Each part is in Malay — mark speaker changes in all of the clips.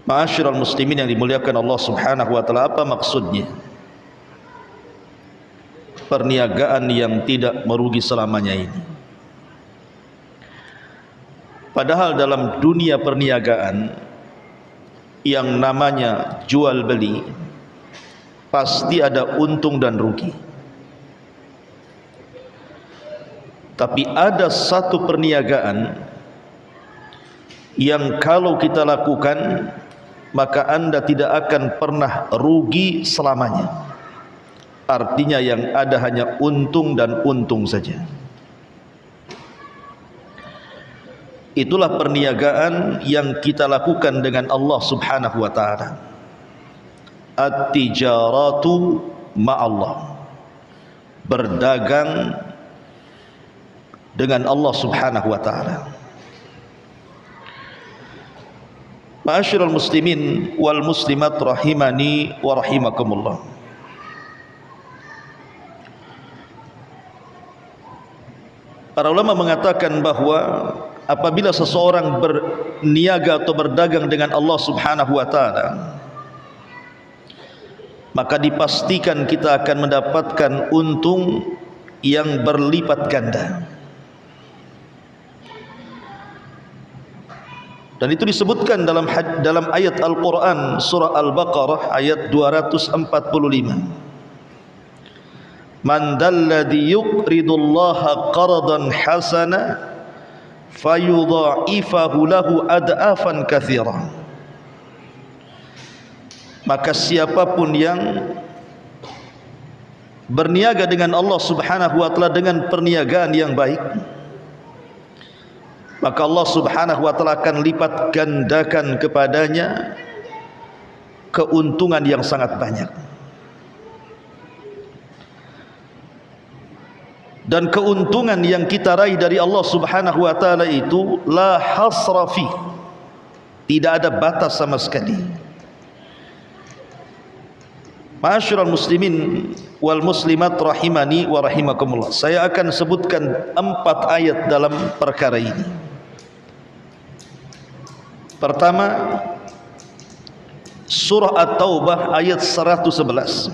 Speaker 1: Ma'asyiral muslimin yang dimuliakan Allah Subhanahu wa taala, apa maksudnya perniagaan yang tidak merugi selamanya ini? Padahal dalam dunia perniagaan yang namanya jual beli pasti ada untung dan rugi. Tapi ada satu perniagaan yang kalau kita lakukan maka Anda tidak akan pernah rugi selamanya. Artinya yang ada hanya untung dan untung saja. Itulah perniagaan yang kita lakukan dengan Allah Subhanahu wa taala. At-tijaratu ma'allah. Berdagang dengan Allah Subhanahu wa taala. Ma'asyiral muslimin wal muslimat rahimani wa rahimakumullah. Para ulama mengatakan bahwa apabila seseorang berniaga atau berdagang dengan Allah Subhanahu wa taala, maka dipastikan kita akan mendapatkan untung yang berlipat ganda. Dan itu disebutkan dalam ayat Al-Quran surah Al-Baqarah ayat 245. Man dalladhi yuqridullaha qardan hasana fayudha'ifahu lahu ad'afan katsira. Maka siapapun yang berniaga dengan Allah Subhanahu wa taala dengan perniagaan yang baik, maka Allah Subhanahu wa taala akan lipat gandakan kepadanya keuntungan yang sangat banyak. Dan keuntungan yang kita raih dari Allah Subhanahu wa taala itu la hasra fi, tidak ada batas sama sekali. Ma'asyiral muslimin wal muslimat rahimani wa rahimakumullah. Saya akan sebutkan 4 ayat dalam perkara ini. Pertama, surah At-Taubah ayat 111.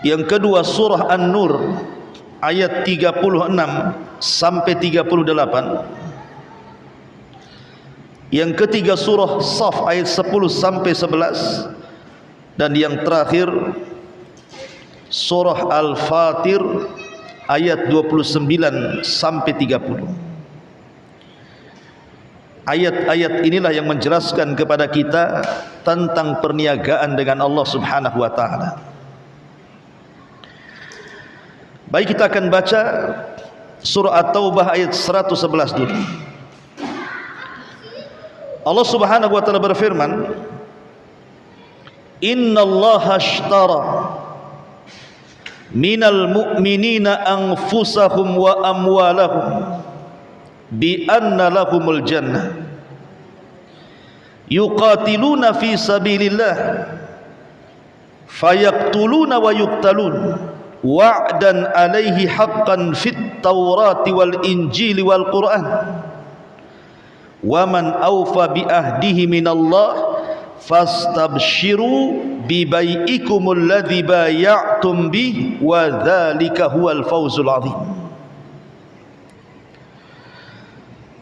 Speaker 1: Yang kedua, surah An-Nur ayat 36 sampai 38. Yang ketiga, surah Shaf ayat 10 sampai 11. Dan yang terakhir, surah Al-Fatir ayat 29 sampai 30. Ayat-ayat inilah yang menjelaskan kepada kita tentang perniagaan dengan Allah Subhanahu wa taala. Baik, kita akan baca surah At-Taubah ayat 111 dulu. Allah Subhanahu wa taala berfirman, innallaha ashtara minal mu'minina anfusahum wa amwalahum bi anna lahumul jannah yuqatiluna fi sabilillah fayaqtuluna wa yuqtalun wa'dan alaihi haqqan fit taurati wal injili wal qur'an wa man awfa bi ahdihi minallah fastabshiru bi bai'ikumul ladzi bay'tum bih wa dzalika huwal fawzul 'adzim.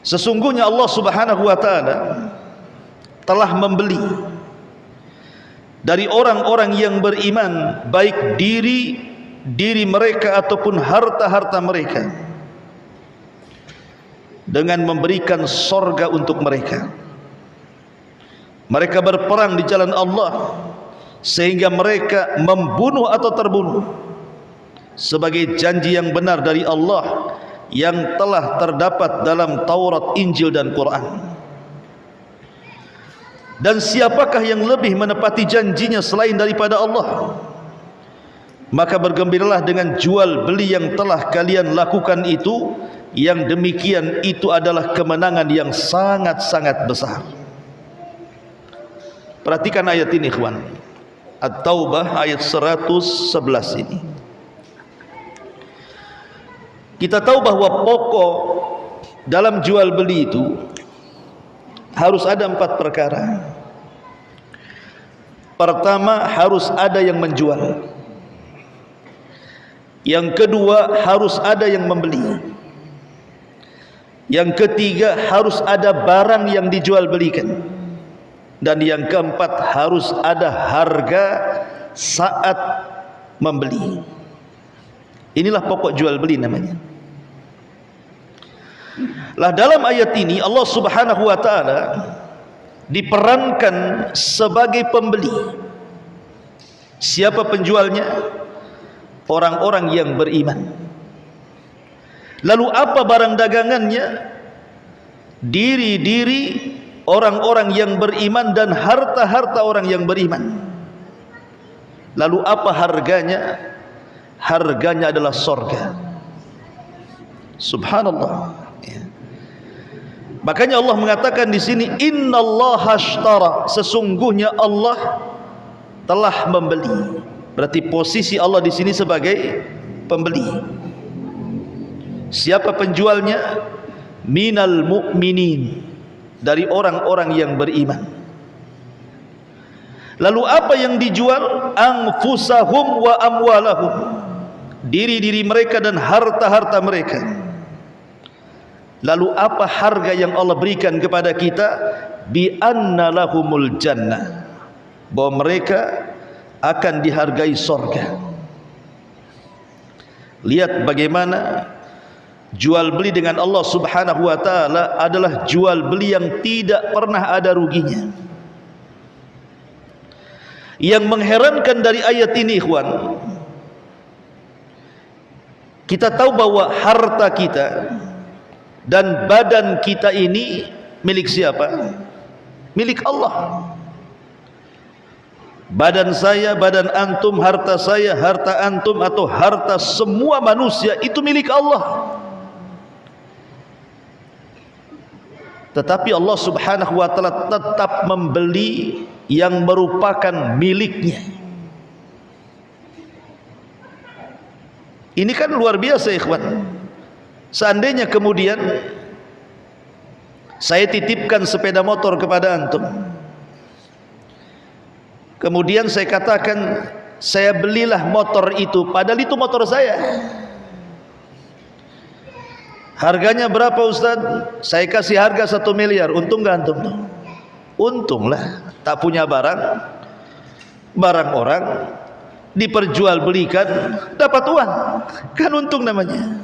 Speaker 1: Sesungguhnya Allah Subhanahu wa taala telah membeli dari orang-orang yang beriman baik diri mereka ataupun harta-harta mereka dengan memberikan sorga untuk mereka. Mereka berperang di jalan Allah sehingga mereka membunuh atau terbunuh sebagai janji yang benar dari Allah yang telah terdapat dalam Taurat, Injil dan Quran. Dan siapakah yang lebih menepati janjinya selain daripada Allah? Maka bergembiralah dengan jual beli yang telah kalian lakukan itu, yang demikian itu adalah kemenangan yang sangat-sangat besar. Perhatikan ayat ini, ikhwan. At-Taubah ayat 111 ini. Kita tahu bahwa pokok dalam jual beli itu harus ada 4 perkara. Pertama, harus ada yang menjual. Yang kedua, harus ada yang membeli. Yang ketiga, harus ada barang yang dijual belikan. Dan yang keempat, harus ada harga saat membeli. Inilah pokok jual beli namanya. Lah dalam ayat ini Allah Subhanahu wa taala diperankan sebagai pembeli. Siapa penjualnya? Orang-orang yang beriman. Lalu apa barang dagangannya? Diri-diri orang-orang yang beriman dan harta-harta orang yang beriman. Lalu apa harganya? Harganya adalah surga. Subhanallah. Makanya Allah mengatakan di sini, innallaha ashtara, sesungguhnya Allah telah membeli. Berarti posisi Allah di sini sebagai pembeli. Siapa penjualnya? Minal mu'minin, dari orang-orang yang beriman. Lalu apa yang dijual? Anfusahum wa amwalahum, diri-diri mereka dan harta-harta mereka. Lalu apa harga yang Allah berikan kepada kita? Bi anna lahumul jannah, bahwa mereka akan dihargai surga. Lihat bagaimana jual beli dengan Allah Subhanahu wa taala adalah jual beli yang tidak pernah ada ruginya. Yang mengherankan dari ayat ini, ikhwan, kita tahu bahwa harta kita dan badan kita ini milik siapa? Milik Allah. Badan saya, badan antum, harta saya, harta antum, atau harta semua manusia itu milik Allah. Tetapi Allah Subhanahu wa taala tetap membeli yang merupakan miliknya. Ini kan luar biasa, ikhwan. Seandainya kemudian saya titipkan sepeda motor kepada antum, kemudian saya katakan saya belilah motor itu, padahal itu motor saya. Harganya berapa Ustaz? Saya kasih harga 1 miliar. Untung gak antum? Untung lah. Tak punya barang, barang orang diperjualbelikan, dapat uang, kan untung namanya.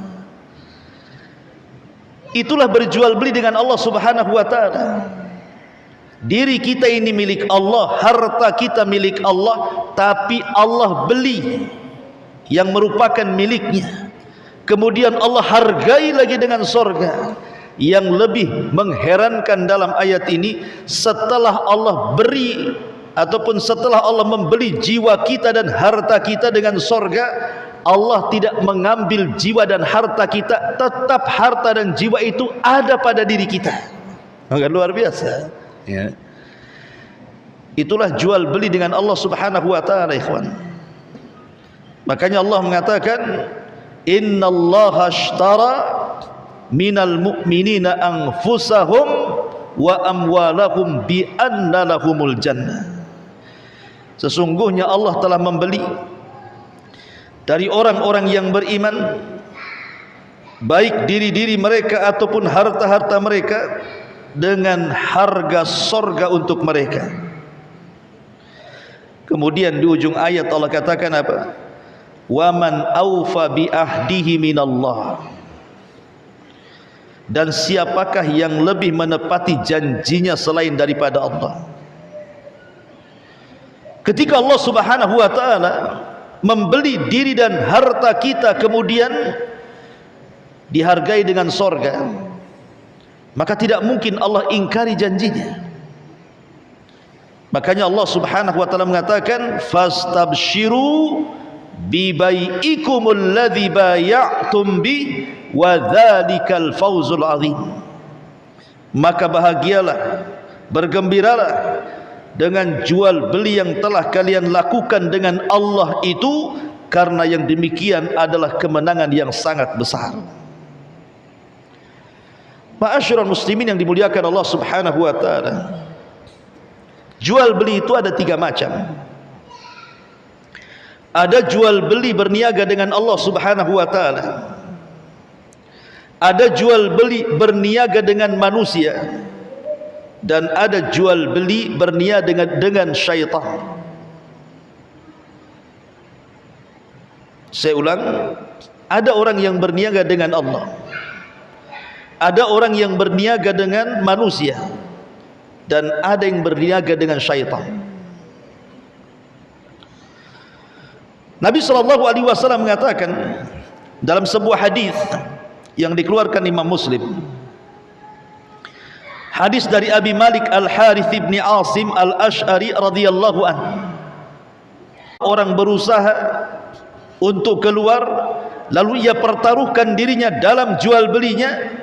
Speaker 1: Itulah berjual beli dengan Allah Subhanahu wa taala. Diri kita ini milik Allah, harta kita milik Allah, tapi Allah beli yang merupakan miliknya. Kemudian Allah hargai lagi dengan surga. Yang lebih mengherankan dalam ayat ini, setelah Allah beri ataupun setelah Allah membeli jiwa kita dan harta kita dengan surga, Allah tidak mengambil jiwa dan harta kita, tetap harta dan jiwa itu ada pada diri kita. Agak luar biasa, ya. Itulah jual beli dengan Allah Subhanahu wa taala, ikhwan. Makanya Allah mengatakan, innallaha ashtara minal mu'minina anfusahum wa amwalahum bi anna lahumul jannah. Sesungguhnya Allah telah membeli dari orang-orang yang beriman, baik diri-diri mereka ataupun harta-harta mereka, dengan harga surga untuk mereka. Kemudian di ujung ayat Allah katakan apa? Waman awfa bi ahdihi minallah, dan siapakah yang lebih menepati janjinya selain daripada Allah. Ketika Allah Subhanahu wa taala membeli diri dan harta kita kemudian dihargai dengan surga, maka tidak mungkin Allah ingkari janjinya. Makanya Allah Subhanahu wa taala mengatakan, fastabshiru bi bai'ikumul ladzi bay'tum bi wa dzalikal fawzul azim. Maka bahagialah, bergembiralah dengan jual beli yang telah kalian lakukan dengan Allah itu, karena yang demikian adalah kemenangan yang sangat besar. Ma'asyiral muslimin yang dimuliakan Allah Subhanahu wa taala, jual beli itu ada 3 macam. Ada jual beli berniaga dengan Allah Subhanahu wa taala. Ada jual beli berniaga dengan manusia, dan ada jual beli berniaga dengan syaitan. Saya ulang, ada orang yang berniaga dengan Allah, ada orang yang berniaga dengan manusia, dan ada yang berniaga dengan syaitan. Nabi SAW mengatakan dalam sebuah hadis yang dikeluarkan Imam Muslim, hadis dari Abi Malik Al-Harith bin Asim Al-Ash'ari radhiyallahu anhu, orang berusaha untuk keluar, lalu ia pertaruhkan dirinya dalam jual belinya,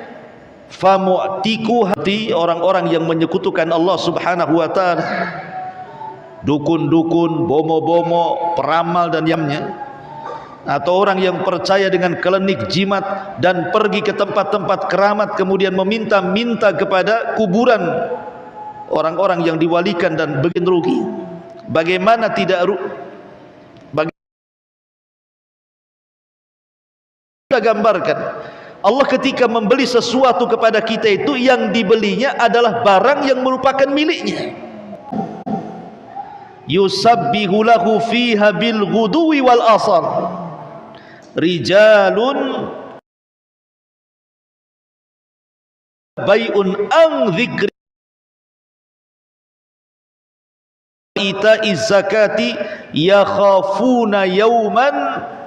Speaker 1: famu'tiku, hati orang-orang yang menyekutukan Allah Subhanahu wa taala, dukun-dukun, bomo-bomo, peramal dan yamnya, atau orang yang percaya dengan klinik jimat dan pergi ke tempat-tempat keramat kemudian meminta-minta kepada kuburan orang-orang yang diwalikan dan bikin rugi. Bagaimana tidak kita gambarkan, Allah ketika membeli sesuatu kepada kita itu, yang dibelinya adalah barang yang merupakan miliknya. Yusabbihu lahu fiha bil ghuduwi wal asar rijalun bai'un an dzikri ita'iz zakati yakhafuna yawman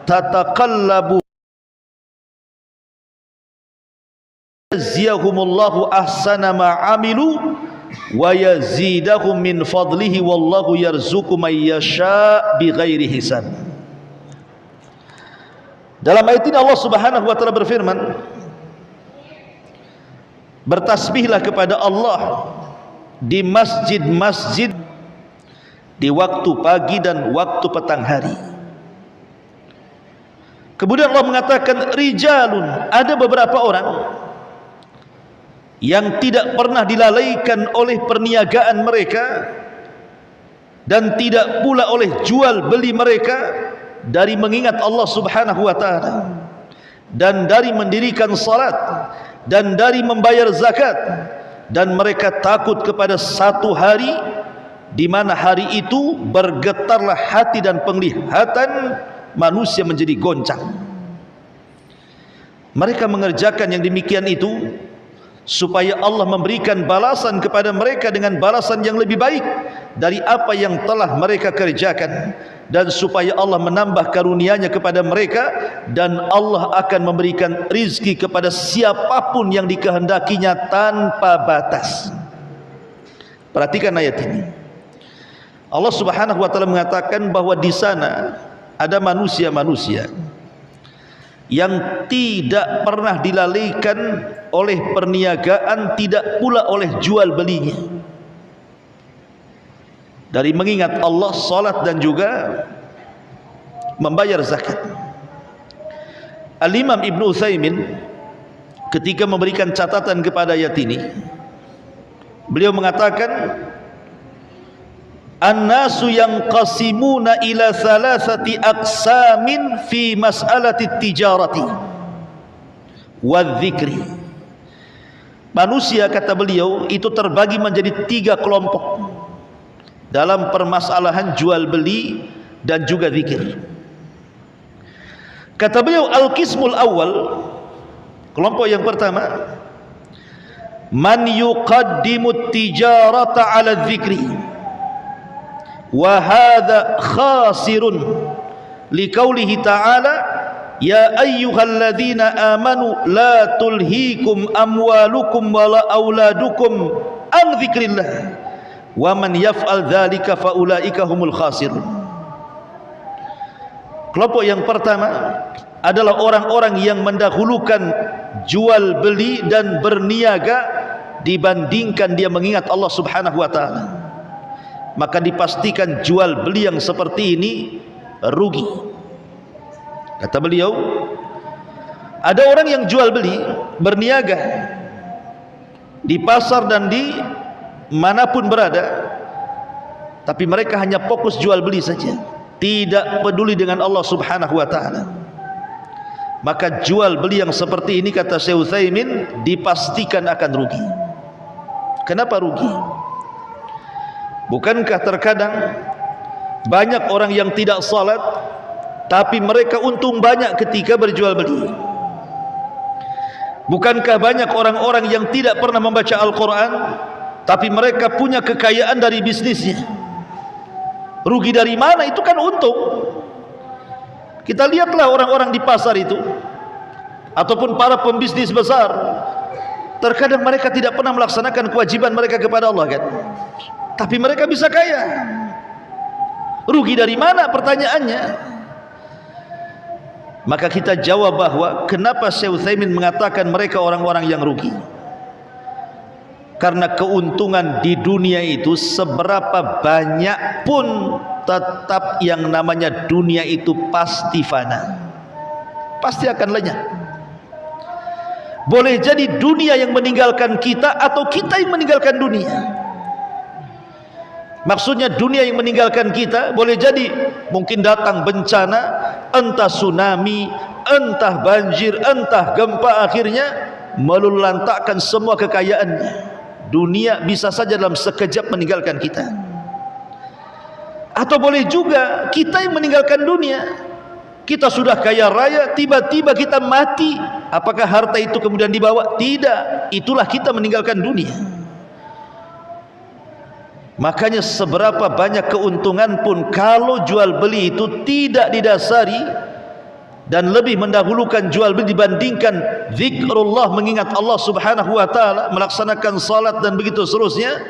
Speaker 1: tataqallabu yaziyahumullahu ahsana ma amilu wa yazidahum min fadlihi wallahu yarzuqu may yasha bighairi hisab. Dalam ayat ini Allah Subhanahu wa taala berfirman, bertasbihlah kepada Allah di masjid-masjid di waktu pagi dan waktu petang hari. Kemudian Allah mengatakan rijalun, ada beberapa orang yang tidak pernah dilalaikan oleh perniagaan mereka dan tidak pula oleh jual beli mereka dari mengingat Allah Subhanahu wa taala, dan dari mendirikan salat, dan dari membayar zakat, dan mereka takut kepada satu hari di mana hari itu bergetarlah hati dan penglihatan manusia menjadi goncang. Mereka mengerjakan yang demikian itu supaya Allah memberikan balasan kepada mereka dengan balasan yang lebih baik dari apa yang telah mereka kerjakan, dan supaya Allah menambah karunia-Nya kepada mereka, dan Allah akan memberikan rizki kepada siapapun yang dikehendakinya tanpa batas. Perhatikan ayat ini. Allah Subhanahu wa taala mengatakan bahwa di sana ada manusia-manusia yang tidak pernah dilalaikan oleh perniagaan, tidak pula oleh jual belinya, dari mengingat Allah, salat, dan juga membayar zakat. Al-Imam Ibn Utsaimin ketika memberikan catatan kepada ayat ini, beliau mengatakan an-nasu yanqasimuna ila thalathati aqsamin fi mas'alati tijarati wadh-dhikri. Manusia, kata beliau, itu terbagi menjadi 3 kelompok dalam permasalahan jual beli dan juga zikir. Kata beliau, al-qismul awal, kelompok yang pertama, man yuqaddimu tijarata ala dzikri wa hadha khasirun liqaulihi ta'ala ya ayyuhalladzina amanu la tulhikum amwalukum wala auladukum an dzikrillah wa man yaf'al dzalika faulaika humul khasirun. Kelompok yang pertama adalah orang-orang yang mendahulukan jual beli dan berniaga dibandingkan dia mengingat Allah Subhanahu wa taala. Maka dipastikan jual beli yang seperti ini rugi. Kata beliau, ada orang yang jual beli, berniaga, di pasar dan di manapun berada, tapi mereka hanya fokus jual beli saja, tidak peduli dengan Allah Subhanahu wa taala. Maka jual beli yang seperti ini, kata Syekh Utsaimin, dipastikan akan rugi. Kenapa rugi? Bukankah terkadang banyak orang yang tidak salat tapi mereka untung banyak ketika berjual beli? Bukankah banyak orang-orang yang tidak pernah membaca Al-Quran tapi mereka punya kekayaan dari bisnisnya? Rugi dari mana? Itu kan untung. Kita lihatlah orang-orang di pasar itu, ataupun para pembisnis besar, terkadang mereka tidak pernah melaksanakan kewajiban mereka kepada Allah kan, tapi mereka bisa kaya. Rugi dari mana pertanyaannya? Maka kita jawab bahwa kenapa Syekh Utsaimin mengatakan mereka orang-orang yang rugi? Karena keuntungan di dunia itu seberapa banyak pun tetap yang namanya dunia itu pasti fana, pasti akan lenyap. Boleh jadi dunia yang meninggalkan kita atau kita yang meninggalkan dunia. Maksudnya dunia yang meninggalkan kita, boleh jadi mungkin datang bencana, entah tsunami, entah banjir, entah gempa, akhirnya meluluhlantakkan semua kekayaannya. Dunia bisa saja dalam sekejap meninggalkan kita. Atau boleh juga kita yang meninggalkan dunia. Kita sudah kaya raya, tiba-tiba kita mati. Apakah harta itu kemudian dibawa? Tidak. Itulah kita meninggalkan dunia. Makanya seberapa banyak keuntungan pun kalau jual beli itu tidak didasari dan lebih mendahulukan jual beli dibandingkan zikrullah, mengingat Allah Subhanahu wa taala, melaksanakan salat dan begitu seterusnya,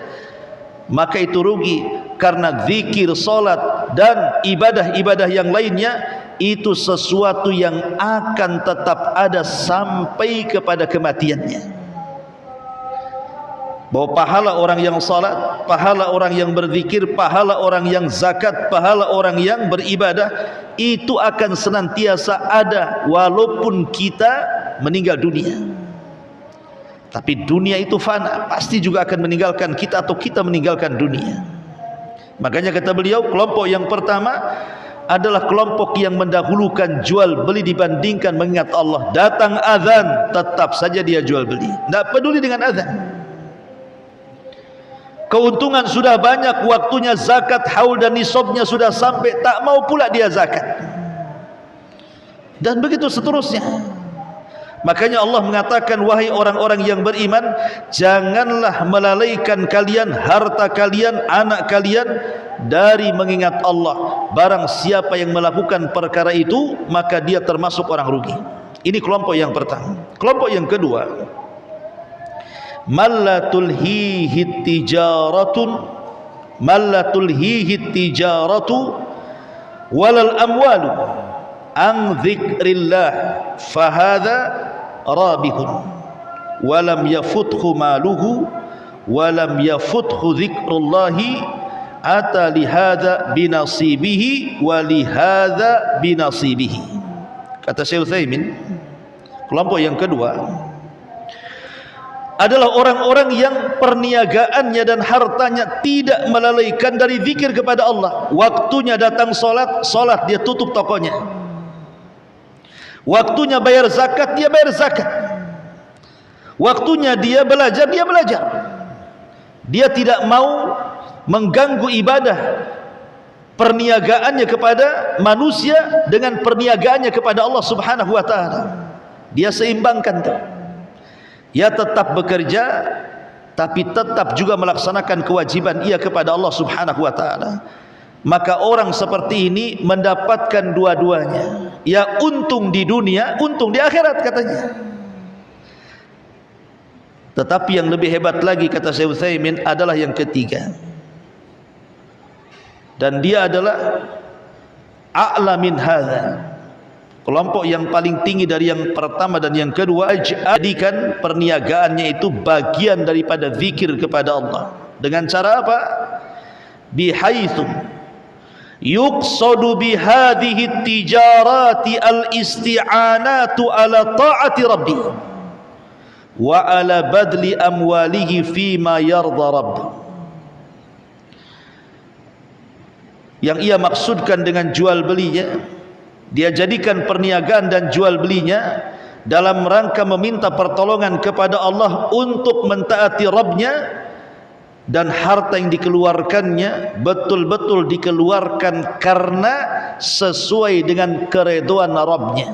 Speaker 1: maka itu rugi. Karena zikir, salat dan ibadah-ibadah yang lainnya itu sesuatu yang akan tetap ada sampai kepada kematiannya. Bahwa pahala orang yang salat, pahala orang yang berzikir, pahala orang yang zakat, pahala orang yang beribadah itu akan senantiasa ada walaupun kita meninggal dunia. Tapi dunia itu fana, pasti juga akan meninggalkan kita atau kita meninggalkan dunia. Makanya kata beliau, kelompok yang pertama adalah kelompok yang mendahulukan jual beli dibandingkan mengingat Allah. Datang azan, tetap saja dia jual beli, tidak peduli dengan azan. Keuntungan sudah banyak, waktunya zakat haul dan nisabnya sudah sampai, tak mau pula dia zakat. Dan begitu seterusnya. Makanya Allah mengatakan, wahai orang-orang yang beriman, janganlah melalaikan kalian harta kalian, anak kalian dari mengingat Allah. Barang siapa yang melakukan perkara itu, maka dia termasuk orang rugi. Ini kelompok yang pertama. Kelompok yang kedua, mallatul hihi tijaratu walal amwalu an dzikrillah fahadha rabihun walam yafuthu maluhu walam yafuthu dzikrullahi ata lihadha binasibihi walihadha binasibihi. Kata Syekh Utsaimin, kelompok yang kedua adalah orang-orang yang perniagaannya dan hartanya tidak melalaikan dari zikir kepada Allah. Waktunya datang solat, solat, dia tutup tokonya. Waktunya bayar zakat, dia bayar zakat. Waktunya dia belajar, dia belajar. Dia tidak mau mengganggu ibadah perniagaannya kepada manusia dengan perniagaannya kepada Allah Subhanahu wa taala. Dia seimbangkan tuh. Ya tetap bekerja, tapi tetap juga melaksanakan kewajiban ia kepada Allah Subhanahu wa taala. Maka orang seperti ini mendapatkan dua-duanya. Ya untung di dunia, untung di akhirat katanya. Tetapi yang lebih hebat lagi, kata Syekh Utsaimin, adalah yang ketiga. Dan dia adalah a'la min hadza. Kelompok yang paling tinggi dari yang pertama dan yang kedua, jadikan perniagaannya itu bagian daripada zikir kepada Allah. Dengan cara apa? Bihaitsu yuqsadu bihadhihi tijarati al-isti'anatu ala ta'ati rabbih wa ala badli amwalihi fima yarda rabb. Yang ia maksudkan dengan jual belinya, dia jadikan perniagaan dan jual belinya dalam rangka meminta pertolongan kepada Allah untuk mentaati Rabbnya, dan harta yang dikeluarkannya betul-betul dikeluarkan karena sesuai dengan keridhaan Rabbnya.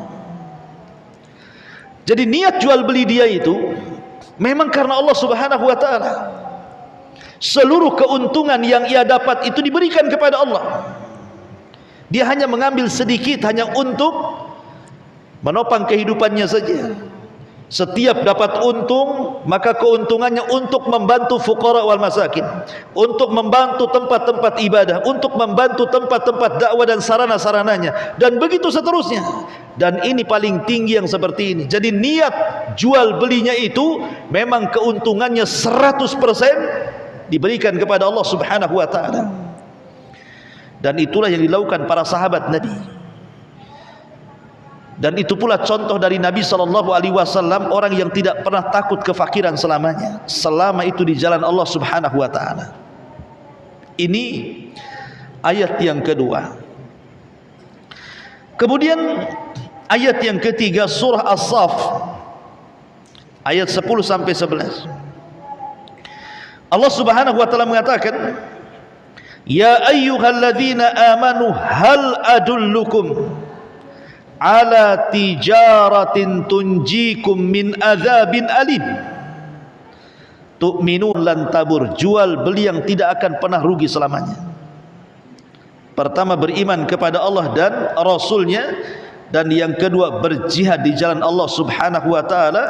Speaker 1: Jadi niat jual beli dia itu memang karena Allah Subhanahu wa ta'ala. Seluruh keuntungan yang ia dapat itu diberikan kepada Allah. Dia hanya mengambil sedikit hanya untuk menopang kehidupannya saja. Setiap dapat untung, maka keuntungannya untuk membantu fuqara wal masakin, untuk membantu tempat-tempat ibadah, untuk membantu tempat-tempat dakwah dan sarana-sarananya, dan begitu seterusnya. Dan ini paling tinggi yang seperti ini. Jadi niat jual belinya itu memang keuntungannya 100% diberikan kepada Allah Subhanahu wa ta'ala. Dan itulah yang dilakukan para sahabat Nabi. Dan itu pula contoh dari Nabi SAW, orang yang tidak pernah takut kefakiran selamanya, selama itu di jalan Allah Subhanahu wa ta'ala. Ini ayat yang kedua. Kemudian ayat yang ketiga, surah As-Saff ayat 10 sampai 11. Allah Subhanahu wa ta'ala mengatakan, ya ayyuhalladzina amanu hal adullukum ala tijaratin tunjikum min adzabin alim. Tu'minun lan tabur, jual beli yang tidak akan pernah rugi selamanya. Pertama, beriman kepada Allah dan Rasulnya, dan yang kedua berjihad di jalan Allah Subhanahu wa ta'ala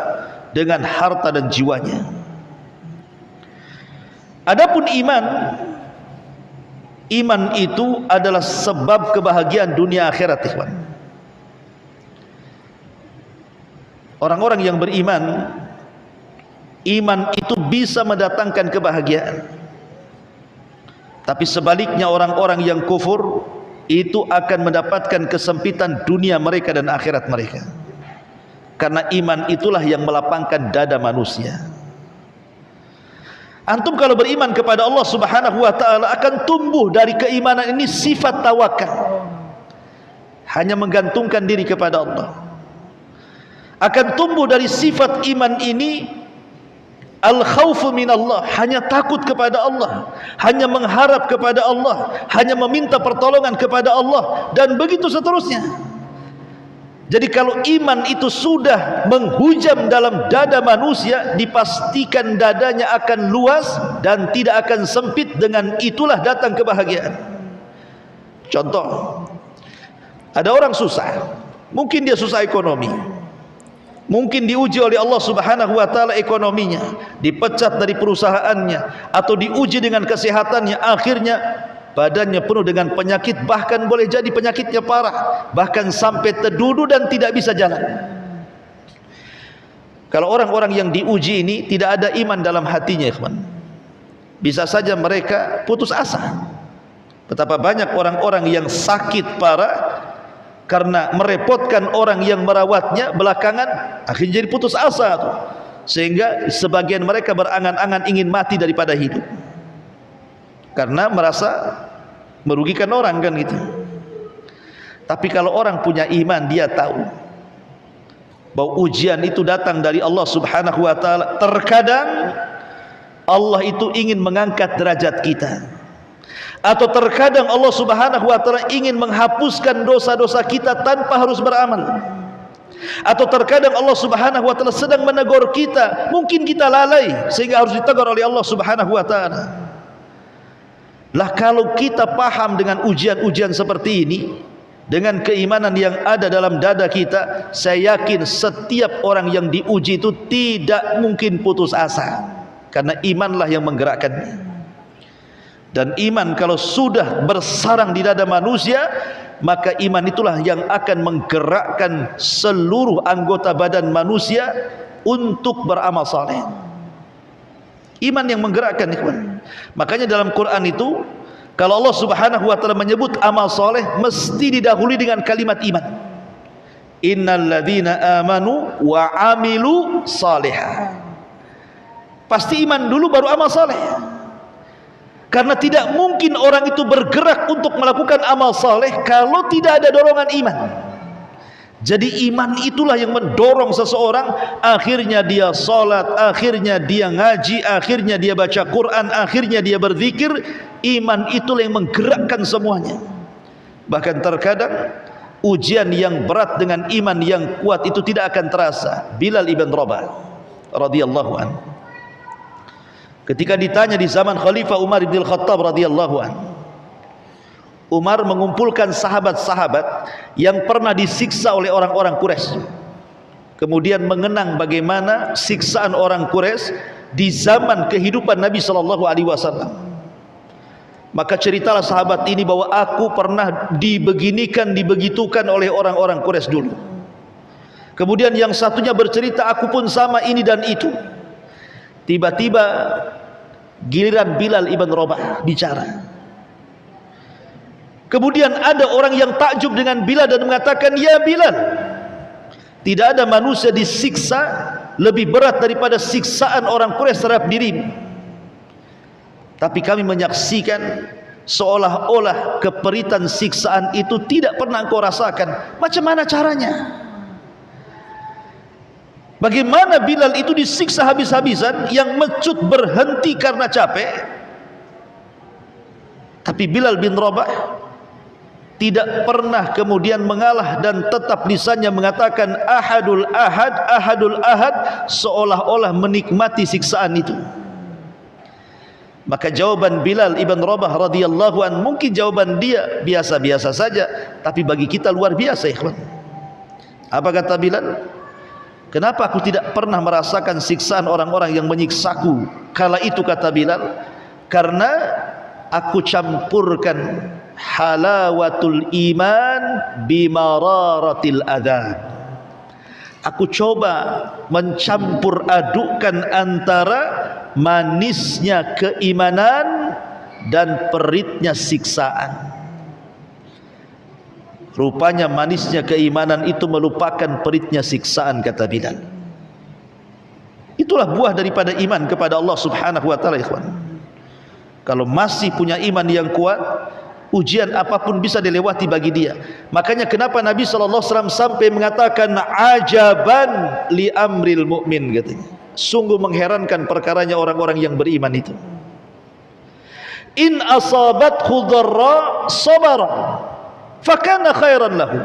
Speaker 1: dengan harta dan jiwanya. Adapun iman itu adalah sebab kebahagiaan dunia akhirat, ikhwan. Orang-orang yang beriman, iman itu bisa mendatangkan kebahagiaan. Tapi sebaliknya orang-orang yang kufur itu akan mendapatkan kesempitan dunia mereka dan akhirat mereka. Karena iman itulah yang melapangkan dada manusia. Antum kalau beriman kepada Allah Subhanahu wa ta'ala, akan tumbuh dari keimanan ini sifat tawakal, hanya menggantungkan diri kepada Allah. Akan tumbuh dari sifat iman ini al-khawfu minallah, hanya takut kepada Allah, hanya mengharap kepada Allah, hanya meminta pertolongan kepada Allah, dan begitu seterusnya. Jadi kalau iman itu sudah menghujam dalam dada manusia, dipastikan dadanya akan luas dan tidak akan sempit. Dengan itulah datang kebahagiaan. Contoh, ada orang susah, mungkin dia susah ekonomi, mungkin diuji oleh Allah Subhanahu wa ta'ala ekonominya, dipecat dari perusahaannya, atau diuji dengan kesehatannya, akhirnya badannya penuh dengan penyakit, bahkan boleh jadi penyakitnya parah, bahkan sampai terduduk dan tidak bisa jalan. Kalau orang-orang yang diuji ini tidak ada iman dalam hatinya, ikhwan, bisa saja mereka putus asa. Betapa banyak orang-orang yang sakit parah karena merepotkan orang yang merawatnya, belakangan akhirnya jadi putus asa tuh. Sehingga sebagian mereka berangan-angan ingin mati daripada hidup, karena merasa merugikan orang, kan gitu. Tapi kalau orang punya iman, dia tahu bahwa ujian itu datang dari Allah Subhanahu wa ta'ala. Terkadang Allah itu ingin mengangkat derajat kita, atau terkadang Allah Subhanahu wa ta'ala ingin menghapuskan dosa-dosa kita tanpa harus beramal, atau terkadang Allah Subhanahu wa ta'ala sedang menegur kita, mungkin kita lalai sehingga harus ditegur oleh Allah Subhanahu wa ta'ala. Lah kalau kita paham dengan ujian-ujian seperti ini, dengan keimanan yang ada dalam dada kita, saya yakin setiap orang yang diuji itu tidak mungkin putus asa, karena imanlah yang menggerakkannya. Dan iman kalau sudah bersarang di dada manusia, maka iman itulah yang akan menggerakkan seluruh anggota badan manusia untuk beramal saleh. Iman yang menggerakkan, ikhwan. Makanya dalam Quran itu, kalau Allah Subhanahu wa ta'ala menyebut amal soleh, mesti didahului dengan kalimat iman. innal ladzina amanu wa amilu salihah. Pasti iman dulu baru amal saleh. Karena tidak mungkin orang itu bergerak untuk melakukan amal saleh kalau tidak ada dorongan iman. Jadi iman itulah yang mendorong seseorang, akhirnya dia salat, akhirnya dia ngaji, akhirnya dia baca Quran, akhirnya dia berzikir. Iman itulah yang menggerakkan semuanya. Bahkan terkadang ujian yang berat dengan iman yang kuat itu tidak akan terasa. Bilal ibn Rabah radhiyallahu anhu, ketika ditanya di zaman Khalifah Umar bin Khattab radhiyallahu anhu, Umar mengumpulkan sahabat-sahabat yang pernah disiksa oleh orang-orang Quraisy, kemudian mengenang bagaimana siksaan orang Quraisy di zaman kehidupan Nabi sallallahu alaihi wasallam. Maka ceritalah sahabat ini bahwa aku pernah dibeginikan, dibegitukan oleh orang-orang Quraisy dulu. Kemudian yang satunya bercerita, aku pun sama ini dan itu. Tiba-tiba giliran Bilal ibn Rabah bicara. Kemudian ada orang yang takjub dengan Bilal dan mengatakan, ya Bilal, tidak ada manusia disiksa lebih berat daripada siksaan orang Quraisy terhadap dirimu. Tapi kami menyaksikan seolah-olah keperitan siksaan itu tidak pernah engkau rasakan. Macam mana caranya? Bagaimana Bilal itu disiksa habis-habisan, yang mecut berhenti karena capek, tapi Bilal bin Rabah tidak pernah kemudian mengalah dan tetap lisannya mengatakan ahadul ahad, ahadul ahad, seolah-olah menikmati siksaan itu. Maka jawaban Bilal ibn Rabah radhiyallahu an, mungkin jawaban dia biasa-biasa saja, tapi bagi kita luar biasa, ikhwan. Apa kata Bilal? Kenapa aku tidak pernah merasakan siksaan orang-orang yang menyiksaku kala itu, kata Bilal? Karena aku campurkan halawatul iman bimararatil adzab. Aku coba mencampur adukkan antara manisnya keimanan dan peritnya siksaan. Rupanya manisnya keimanan itu melupakan peritnya siksaan, kata Bilal. Itulah buah daripada iman kepada Allah subhanahu wa ta'ala, ikhwan. Kalau masih punya iman yang kuat, ujian apapun bisa dilewati bagi dia. Makanya kenapa Nabi SAW sampai mengatakan ajaban li amril mu'min, katanya. Sungguh mengherankan perkaranya orang-orang yang beriman itu. In asabathu dharra sabara fakana khairan lahu.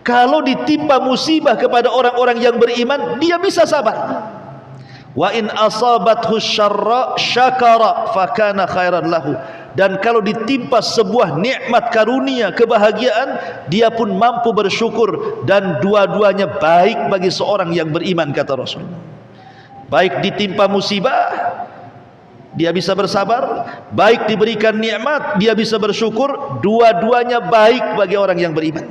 Speaker 1: Kalau ditimpa musibah kepada orang-orang yang beriman, dia bisa sabar. Wa in asabathu syarra syakara fakana khairan lahu. Dan kalau ditimpa sebuah nikmat karunia, kebahagiaan, dia pun mampu bersyukur, dan dua-duanya baik bagi seorang yang beriman, kata Rasul. Baik ditimpa musibah, dia bisa bersabar. Baik diberikan nikmat, dia bisa bersyukur. Dua-duanya baik bagi orang yang beriman.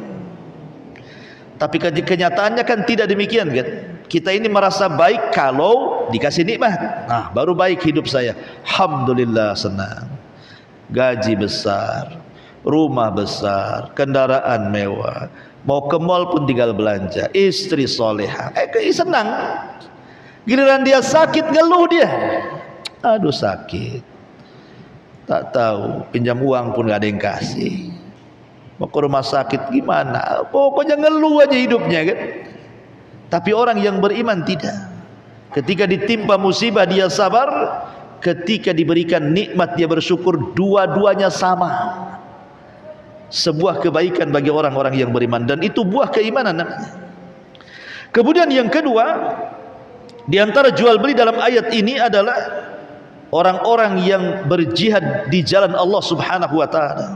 Speaker 1: Tapi kenyataannya kan tidak demikian, kan? Kita ini merasa baik kalau dikasih nikmat. Nah, baru baik hidup saya. Alhamdulillah, senang. Gaji besar, rumah besar, kendaraan mewah, mau ke mall pun tinggal belanja, istri solehah, senang. Giliran dia sakit, ngeluh dia. Aduh sakit, tak tahu, pinjam uang pun gak ada yang kasih. Mau ke rumah sakit gimana? Pokoknya ngeluh aja hidupnya, kan? Tapi orang yang beriman tidak. Ketika ditimpa musibah dia sabar, ketika diberikan nikmat dia bersyukur. Dua-duanya sama, sebuah kebaikan bagi orang-orang yang beriman, dan itu buah keimanan namanya. Kemudian yang kedua, di antara jual beli dalam ayat ini adalah orang-orang yang berjihad di jalan Allah subhanahu wa ta'ala.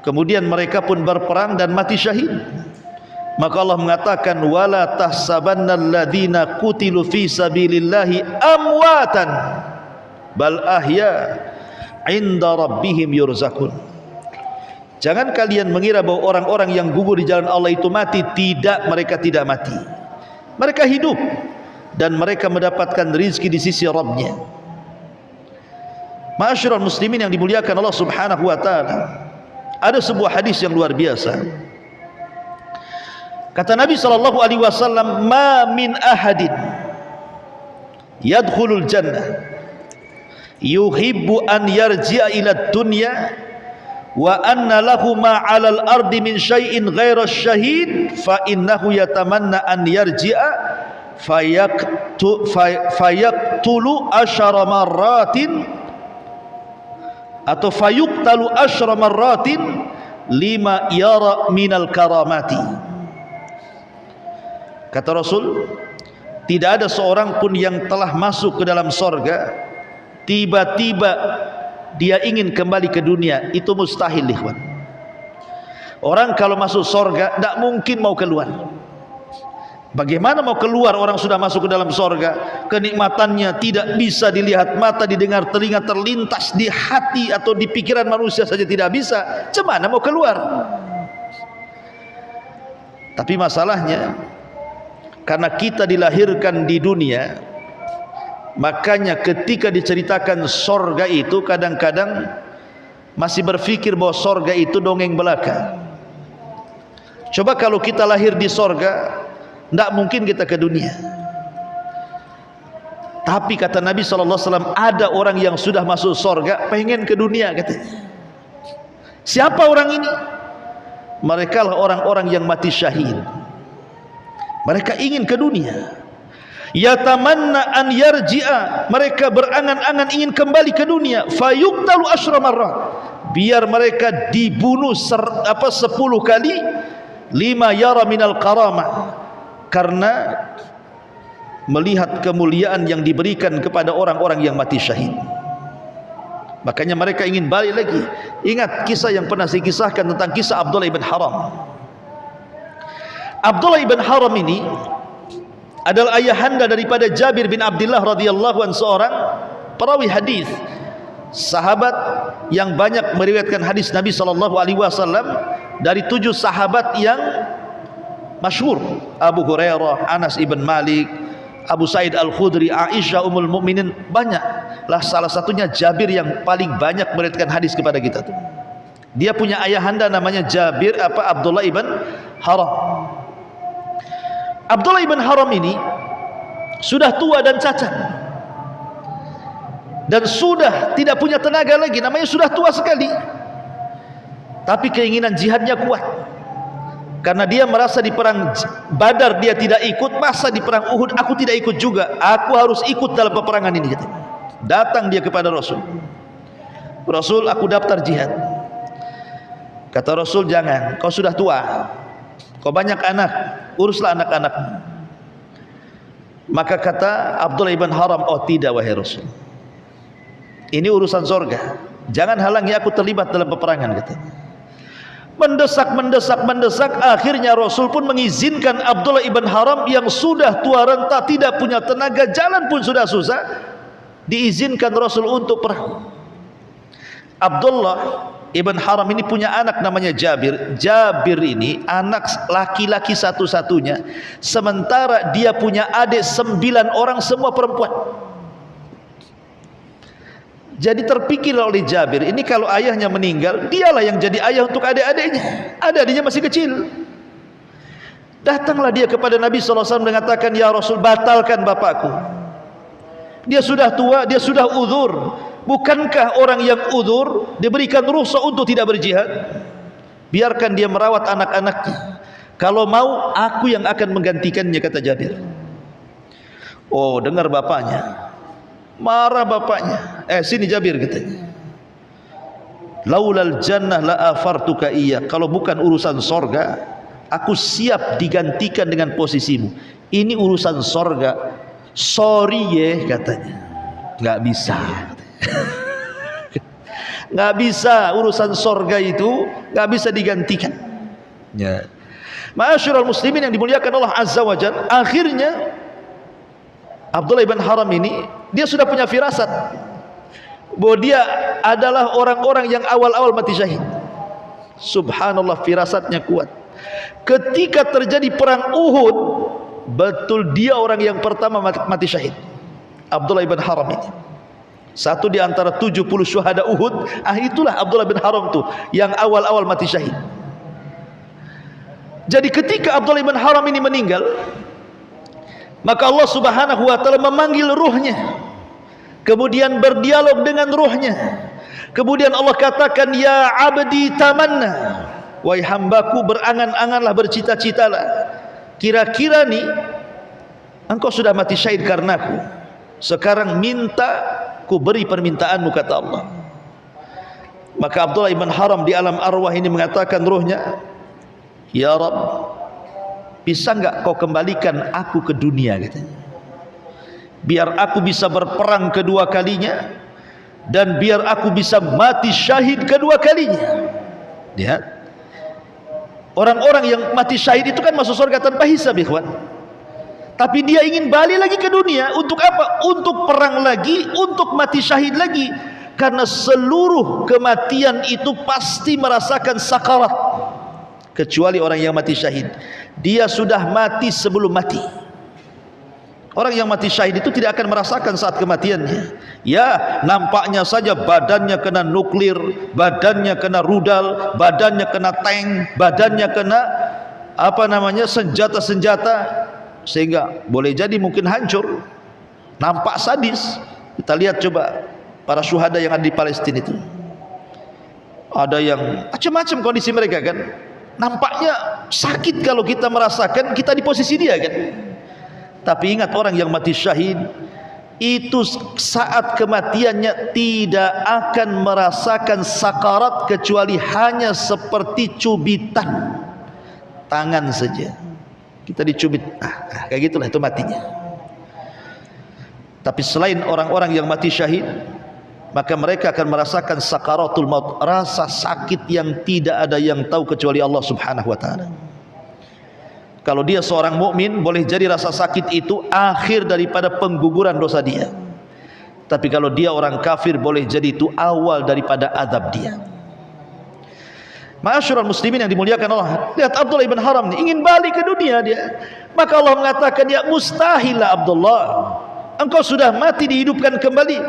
Speaker 1: Kemudian mereka pun berperang dan mati syahid. Maka Allah mengatakan, wala tahsabannal ladzina qutilu fi sabilillahi amwatan bal ahya inda rabbihim yurzakun. Jangan kalian mengira bahwa orang-orang yang gugur di jalan Allah itu mati. Tidak, mereka tidak mati. Mereka hidup dan mereka mendapatkan rizki di sisi Rabbnya. Ma'asyiral muslimin yang dimuliakan Allah subhanahu wa ta'ala, ada sebuah hadis yang luar biasa. Kata Nabi sallallahu alaihi wasallam, "Ma min ahadin yadkhulul jannah yuhibbu an yarji'a ila dunya wa anna lahu ma 'alal ardi min syai'in ghaira syahid fa innahu yatamanna an yarji'a fayaktulu asyara marratin atau fayuktalu asyara marratin lima yara minal karamati." Kata Rasul, tidak ada seorang pun yang telah masuk ke dalam sorga tiba-tiba dia ingin kembali ke dunia. Itu mustahil, ikhwan. Orang kalau masuk sorga tidak mungkin mau keluar. Bagaimana mau keluar orang sudah masuk ke dalam sorga? Kenikmatannya tidak bisa dilihat mata, didengar telinga, terlintas di hati atau di pikiran manusia saja tidak bisa. Cemana mau keluar? Tapi masalahnya, karena kita dilahirkan di dunia, makanya ketika diceritakan sorga itu kadang-kadang masih berpikir bahwa sorga itu dongeng belaka. Coba kalau kita lahir di sorga, tidak mungkin kita ke dunia. Tapi kata Nabi SAW, ada orang yang sudah masuk sorga pengen ke dunia katanya. Siapa orang ini? Mereka lah orang-orang yang mati syahid. Mereka ingin ke dunia. Yatamanna an yarji'a, mereka berangan-angan ingin kembali ke dunia. Fayuktalu asyra marrat, biar mereka dibunuh 10 kali. Lima yara minal karamah, karena melihat kemuliaan yang diberikan kepada orang-orang yang mati syahid. Makanya mereka ingin balik lagi. Ingat kisah yang pernah saya kisahkan tentang kisah Abdullah ibn Haram. Abdullah ibn Haram ini adalah ayahanda daripada Jabir bin Abdullah radhiyallahu anhu, seorang perawi hadis, sahabat yang banyak meriwayatkan hadis Nabi sallallahu alaihi wasallam. Dari 7 sahabat yang masyhur, Abu Hurairah, Anas ibn Malik, Abu Sa'id Al-Khudri, Aisyah Ummul Mukminin, banyak lah. Salah satunya Jabir yang paling banyak meriwayatkan hadis kepada kita tuh. Dia punya ayahanda namanya Jabir Abdullah ibn Haram. Abdullah ibn Haram ini sudah tua dan cacat, dan sudah tidak punya tenaga lagi, namanya sudah tua sekali. Tapi keinginan jihadnya kuat, karena dia merasa di perang Badar dia tidak ikut, masa di perang Uhud aku tidak ikut juga, aku harus ikut dalam peperangan ini. Datang dia kepada Rasul, "Rasul, aku daftar jihad." Kata Rasul, "Jangan, kau sudah tua, kau banyak anak, uruslah anak-anak." Maka kata Abdullah ibn Haram, "Oh tidak wahai Rasul, ini urusan sorga, jangan halangi aku terlibat dalam peperangan." Katanya. Mendesak, akhirnya Rasul pun mengizinkan Abdullah ibn Haram yang sudah tua renta, tidak punya tenaga, jalan pun sudah susah, diizinkan Rasul untuk perang. Abdullah ibn Haram ini punya anak namanya Jabir. Jabir ini anak laki-laki satu-satunya, sementara dia punya adik 9 orang, semua perempuan. Jadi terpikirlah oleh Jabir, ini kalau ayahnya meninggal, dialah yang jadi ayah untuk adik-adiknya. Adik-adiknya masih kecil. Datanglah dia kepada Nabi SAW mengatakan, "Ya Rasul, batalkan bapakku. Dia sudah tua, dia sudah uzur. Bukankah orang yang uzur diberikan rukhsah untuk tidak berjihad? Biarkan dia merawat anak-anaknya. Kalau mau, aku yang akan menggantikannya," kata Jabir. Oh, dengar bapaknya. Marah bapaknya. Sini Jabir, katanya. "Laulal jannah la afartuka iya." Kalau bukan urusan sorga, aku siap digantikan dengan posisimu. Ini urusan sorga. Sorry ya, katanya. Nggak bisa. Nggak bisa, urusan sorga itu nggak bisa digantikan. Ya. Ma'asyiral muslimin yang dimuliakan Allah Azza wa Jalla, akhirnya Abdullah ibn Haram ini dia sudah punya firasat bahwa dia adalah orang-orang yang awal-awal mati syahid. Subhanallah, firasatnya kuat. Ketika terjadi perang Uhud, betul dia orang yang pertama mati syahid. Abdullah ibn Haram ini satu di antara 70 syuhada Uhud. Itulah Abdullah bin Haram tuh yang awal-awal mati syahid. Jadi ketika Abdullah ibn Haram ini meninggal, maka Allah Subhanahu wa taala memanggil ruhnya, kemudian berdialog dengan ruhnya. Kemudian Allah katakan, ya abdi tamanna, wahai hambaku berangan-anganlah, bercita-citalah, kira-kira nih engkau sudah mati syahid karenaku, sekarang minta ku beri permintaanmu, kata Allah. Maka Abdullah ibn Haram di alam arwah ini mengatakan ruhnya, ya Rabb, bisa enggak kau kembalikan aku ke dunia, katanya, biar aku bisa berperang kedua kalinya, dan biar aku bisa mati syahid kedua kalinya. Lihat, orang-orang yang mati syahid itu kan masuk surga tanpa hisab, ikhwan. Tapi dia ingin balik lagi ke dunia. Untuk apa? Untuk perang lagi, untuk mati syahid lagi. Karena seluruh kematian itu pasti merasakan sakarat, kecuali orang yang mati syahid, dia sudah mati sebelum mati. Orang yang mati syahid itu tidak akan merasakan saat kematiannya. Ya, nampaknya saja badannya kena nuklir, badannya kena rudal, badannya kena tank, badannya kena senjata-senjata, sehingga boleh jadi mungkin hancur, nampak sadis. Kita lihat coba para syuhada yang ada di Palestina itu, ada yang macam-macam kondisi mereka kan, nampaknya sakit kalau kita merasakan kita di posisi dia kan. Tapi ingat, orang yang mati syahid itu saat kematiannya tidak akan merasakan sakarat, kecuali hanya seperti cubitan tangan saja. Kita dicubit, kayak gitulah itu matinya. Tapi selain orang-orang yang mati syahid, maka mereka akan merasakan sakaratul maut, rasa sakit yang tidak ada yang tahu kecuali Allah Subhanahu wa taala. Kalau dia seorang mukmin, boleh jadi rasa sakit itu akhir daripada pengguguran dosa dia. Tapi kalau dia orang kafir, boleh jadi itu awal daripada azab dia. Ma'asyiral muslimin yang dimuliakan Allah, lihat Abdullah ibn Haram ini ingin balik ke dunia dia. Maka Allah mengatakan, ya mustahil Abdullah, engkau sudah mati dihidupkan kembali.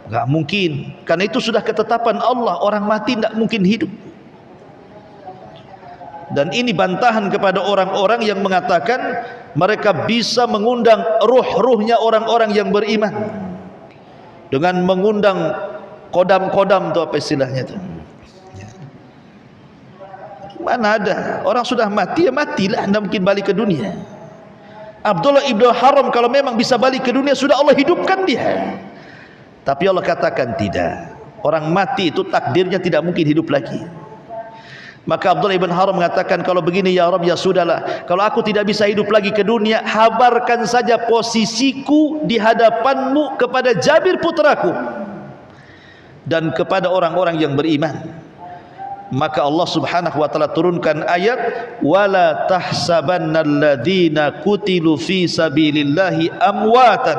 Speaker 1: Enggak mungkin, karena itu sudah ketetapan Allah, orang mati tidak mungkin hidup. Dan ini bantahan kepada orang-orang yang mengatakan mereka bisa mengundang ruh-ruhnya orang-orang yang beriman dengan mengundang kodam-kodam, itu apa istilahnya itu? Mana ada, orang sudah mati ya matilah, tidak mungkin balik ke dunia. Abdullah ibn Haram kalau memang bisa balik ke dunia, sudah Allah hidupkan dia. Tapi Allah katakan tidak, orang mati itu takdirnya tidak mungkin hidup lagi. Maka Abdullah ibn Haram mengatakan, kalau begini ya Rabb, ya sudahlah, kalau aku tidak bisa hidup lagi ke dunia, habarkan saja posisiku di hadapanmu kepada Jabir putraku dan kepada orang-orang yang beriman. Maka Allah Subhanahu wa taala turunkan ayat, wala tahsabannalladzina qutilu fi sabilillahi amwatan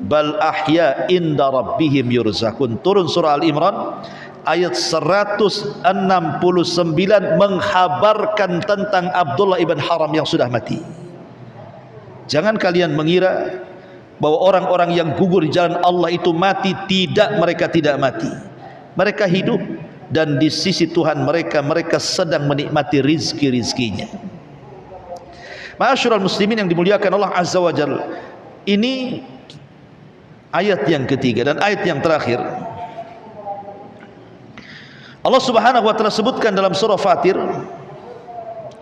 Speaker 1: bal ahya inda rabbihim yurzakun. Turun surah Al-Imran ayat 169, menghabarkan tentang Abdullah ibn Haram yang sudah mati. Jangan kalian mengira bahwa orang-orang yang gugur di jalan Allah itu mati. Tidak, mereka tidak mati, mereka hidup, dan di sisi Tuhan mereka sedang menikmati rizki-rizkinya. Ma'asyiral muslimin yang dimuliakan Allah Azza wa Jalla, ini ayat yang ketiga dan ayat yang terakhir. Allah Subhanahu wa taala sebutkan dalam surah Fatir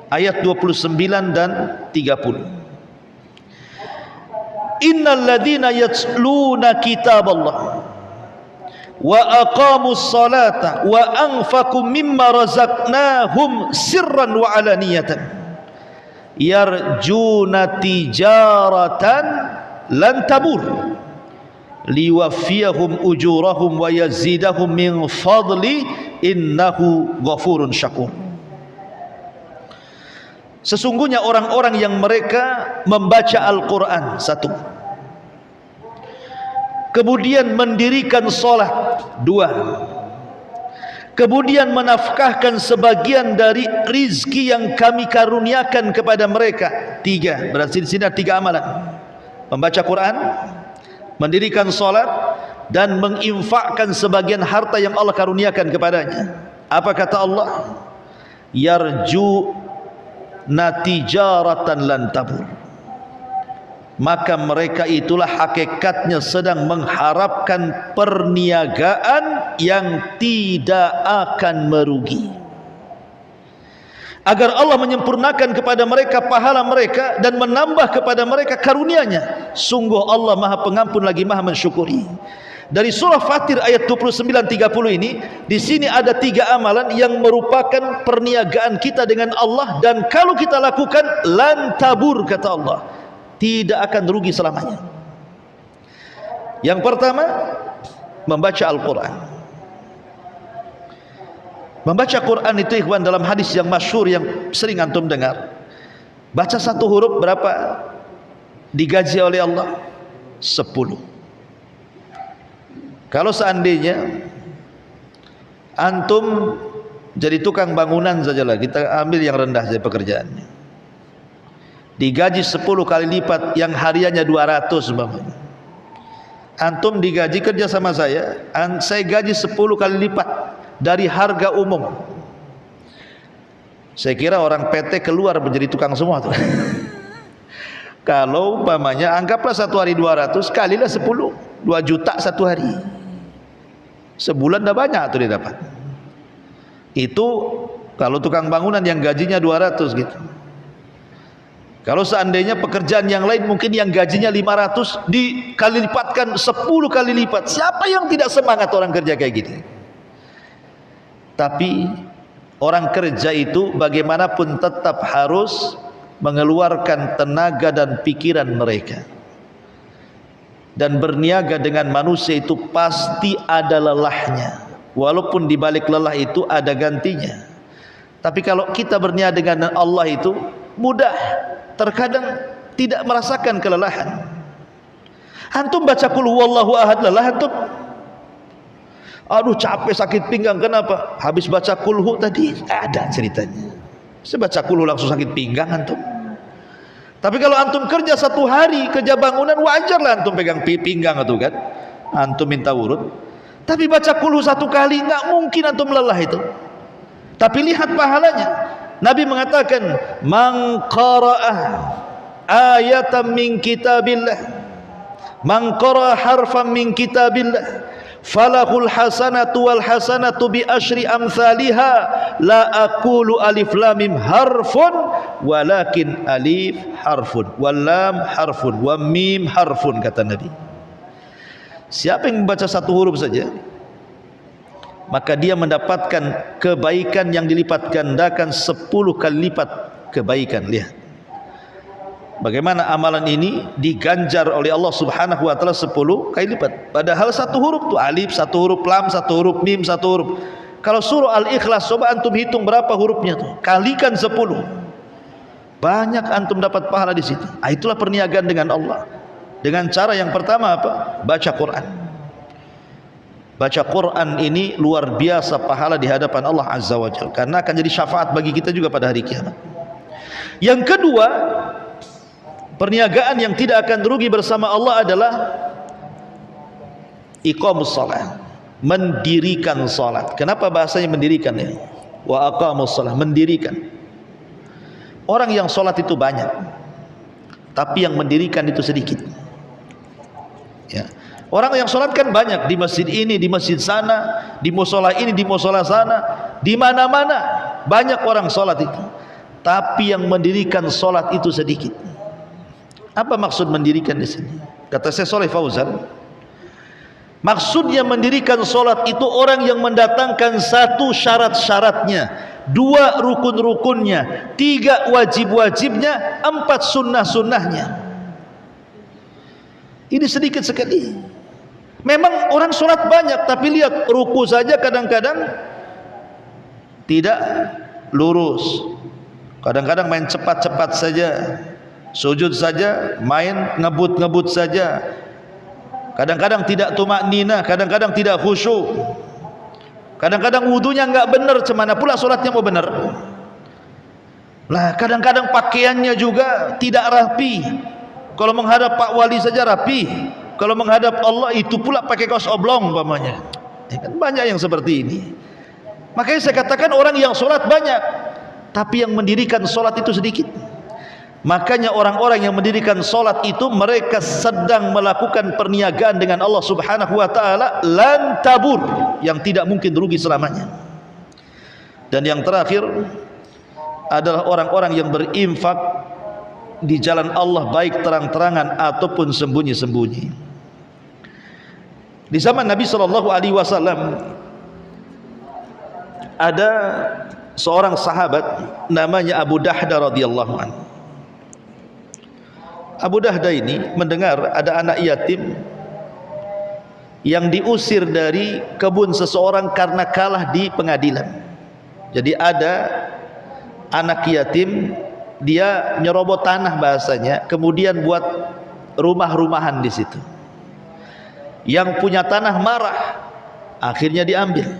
Speaker 1: ayat 29 dan 30. Innal ladzina yatluna kitaballah wa aqamus salata wa anfaqu mimma razaqnahum sirran wa alaniyatan yarjuna tijaratan lan tabur liwafiyahum ujurahum wa yazidahum min fadli innahu ghafurun syakur. Sesungguhnya orang-orang yang mereka membaca Al-Quran, satu, kemudian mendirikan solat, dua, kemudian menafkahkan sebagian dari rizki yang kami karuniakan kepada mereka, tiga. Berarti di sini ada tiga amalan: membaca Quran, mendirikan solat, dan menginfakkan sebagian harta yang Allah karuniakan kepadanya. Apa kata Allah? Yarju natijaratan lan tabur. Maka mereka itulah hakikatnya sedang mengharapkan perniagaan yang tidak akan merugi, agar Allah menyempurnakan kepada mereka pahala mereka dan menambah kepada mereka karunia-Nya. Sungguh Allah Maha Pengampun lagi Maha Mensyukuri. Dari surah Fatir ayat 29-30 ini, di sini ada 3 amalan yang merupakan perniagaan kita dengan Allah, dan kalau kita lakukan lan tabur, kata Allah, tidak akan rugi selamanya. Yang pertama, membaca Al-Quran. Membaca Quran itu ikhwan, dalam hadis yang masyhur yang sering antum dengar, baca 1 huruf berapa digaji oleh Allah? 10. Kalau seandainya antum jadi tukang bangunan sajalah, kita ambil yang rendah saja pekerjaannya, digaji 10 kali lipat yang hariannya 200 umpamanya. Antum digaji kerja sama saya gaji 10 kali lipat dari harga umum. Saya kira orang PT keluar menjadi tukang semua tuh. Kalau umpamanya anggaplah 1 hari 200 kalilah 10, 2 juta 1 hari. Sebulan dah banyak tuh dia dapat. Itu kalau tukang bangunan yang gajinya 200 gitu. Kalau seandainya pekerjaan yang lain mungkin yang gajinya 500 dikali lipatkan 10 kali lipat. Siapa yang tidak semangat orang kerja kayak gitu? Tapi orang kerja itu bagaimanapun tetap harus mengeluarkan tenaga dan pikiran mereka. Dan berniaga dengan manusia itu pasti ada lelahnya. Walaupun di balik lelah itu ada gantinya. Tapi kalau kita berniaga dengan Allah itu mudah. Terkadang tidak merasakan kelelahan. Antum baca qul huwallahu ahad lelah antum? Aduh capek sakit pinggang, kenapa? Habis baca qul hu tadi ada ceritanya. Saya baca qul hu langsung sakit pinggang antum. Tapi kalau antum kerja 1 hari, kerja bangunan, wajarlah antum pegang pinggang itu kan. Antum minta urut. Tapi baca qul hu 1 kali enggak mungkin antum lelah itu. Tapi lihat pahalanya. Nabi mengatakan, man qara'a ayatan min kitabillah, man qara'a harfan min kitabillah, falahul hasanatu wal hasanatu bi asyri amsalha, la aqulu alif lam mim harfun walakin alif harfun wal lam harfun wa mim harfun, kata Nabi. Siapa yang membaca 1 huruf saja, maka dia mendapatkan kebaikan yang dilipat gandakan 10 kali lipat kebaikan. Lihat bagaimana amalan ini diganjar oleh Allah Subhanahu wa taala 10 kali lipat. Padahal 1 huruf tu alif, 1 huruf lam, 1 huruf mim, 1 huruf. Kalau surah Al-Ikhlas coba antum hitung berapa hurufnya tuh, kalikan 10. Banyak antum dapat pahala di situ. Itulah perniagaan dengan Allah. Dengan cara yang pertama apa? Baca Quran. Baca Quran ini luar biasa pahala di hadapan Allah Azza wa Jalla, karena akan jadi syafaat bagi kita juga pada hari kiamat. Yang kedua, perniagaan yang tidak akan rugi bersama Allah adalah iqamus salat, mendirikan salat. Kenapa bahasanya mendirikan ya? Wa aqamus salat, mendirikan. Orang yang salat itu banyak, tapi yang mendirikan itu sedikit. Ya. Orang yang sholat kan banyak, di masjid ini, di masjid sana, di musola ini, di musola sana, di mana-mana banyak orang sholat itu. Tapi yang mendirikan sholat itu sedikit. Apa maksud mendirikan di sini? Kata Syekh Shalih Fauzan, maksudnya mendirikan sholat itu orang yang mendatangkan 1 syarat-syaratnya, 2 rukun-rukunnya, 3 wajib-wajibnya, 4 sunnah-sunnahnya. Ini sedikit sekali. Memang orang sholat banyak, tapi lihat ruku saja kadang-kadang tidak lurus, kadang-kadang main cepat-cepat saja, sujud saja main ngebut-ngebut saja, kadang-kadang tidak tumakninah, kadang-kadang tidak khusyuk, kadang-kadang wudunya enggak benar, cemana pula sholatnya mau benar. Lah kadang-kadang pakaiannya juga tidak rapi. Kalau menghadap Pak Wali saja rapi, kalau menghadap Allah itu pula pakai kaos oblong umpamanya. Ya kan banyak yang seperti ini. Makanya saya katakan orang yang sholat banyak, tapi yang mendirikan solat itu sedikit. Makanya orang-orang yang mendirikan solat itu mereka sedang melakukan perniagaan dengan Allah Subhanahu wa taala lan tabur, yang tidak mungkin rugi selamanya. Dan yang terakhir adalah orang-orang yang berinfak di jalan Allah baik terang-terangan ataupun sembunyi-sembunyi. Di zaman Nabi sallallahu alaihi wasallam ada seorang sahabat namanya Abu Dahda radhiyallahu anhu. Abu Dahda ini mendengar ada anak yatim yang diusir dari kebun seseorang karena kalah di pengadilan. Jadi ada anak yatim, dia nyerobot tanah bahasanya, kemudian buat rumah-rumahan di situ. Yang punya tanah marah, akhirnya diambil.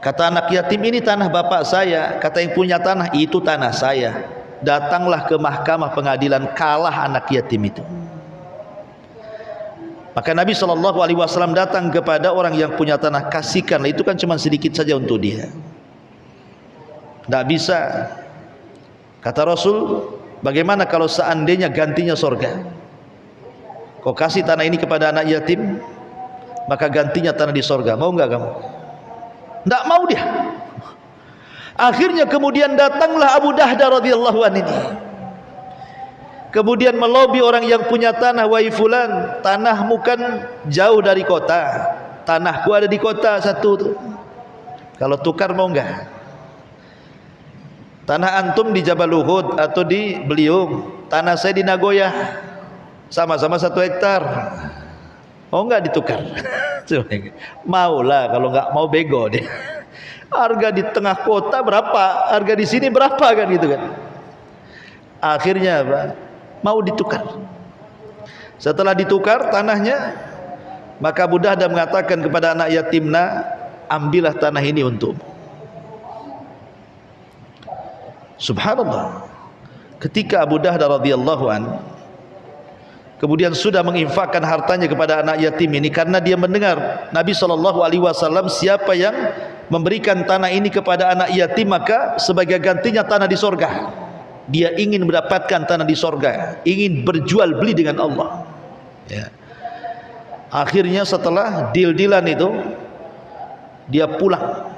Speaker 1: Kata anak yatim, ini tanah bapak saya. Kata yang punya tanah, itu tanah saya. Datanglah ke mahkamah pengadilan, kalah anak yatim itu. Maka Nabi SAW datang kepada orang yang punya tanah, kasihkan, itu kan cuma sedikit saja untuk dia. Tidak bisa. Kata Rasul, bagaimana kalau seandainya gantinya sorga? Kau kasih tanah ini kepada anak yatim, maka gantinya tanah di sorga. Mau enggak kamu? Tidak mau dia. Akhirnya kemudian datanglah Abu Dahda radhiyallahu anhu ini. Kemudian melobi orang yang punya tanah, wahai fulan, tanahmu kan jauh dari kota, tanahku ada di kota satu tuh. Kalau tukar mau enggak? Tanah antum di Jabal Uhud atau di Beliung, tanah saya di Nagoya, sama-sama 1 hektar. Mau enggak ditukar? Maulah, kalau enggak mau bego dia. Harga di tengah kota berapa, harga di sini berapa kan gitu kan. Akhirnya apa? Mau ditukar. Setelah ditukar tanahnya, maka Abu Dahda mengatakan kepada anak yatimna, ambillah tanah ini untukmu. Subhanallah. Ketika Abu Dahda radhiyallahu an kemudian sudah menginfakkan hartanya kepada anak yatim ini, karena dia mendengar Nabi SAW, siapa yang memberikan tanah ini kepada anak yatim maka sebagai gantinya tanah di sorga. Dia ingin mendapatkan tanah di sorga, ingin berjual beli dengan Allah ya. Akhirnya setelah deal-dealan itu, dia pulang.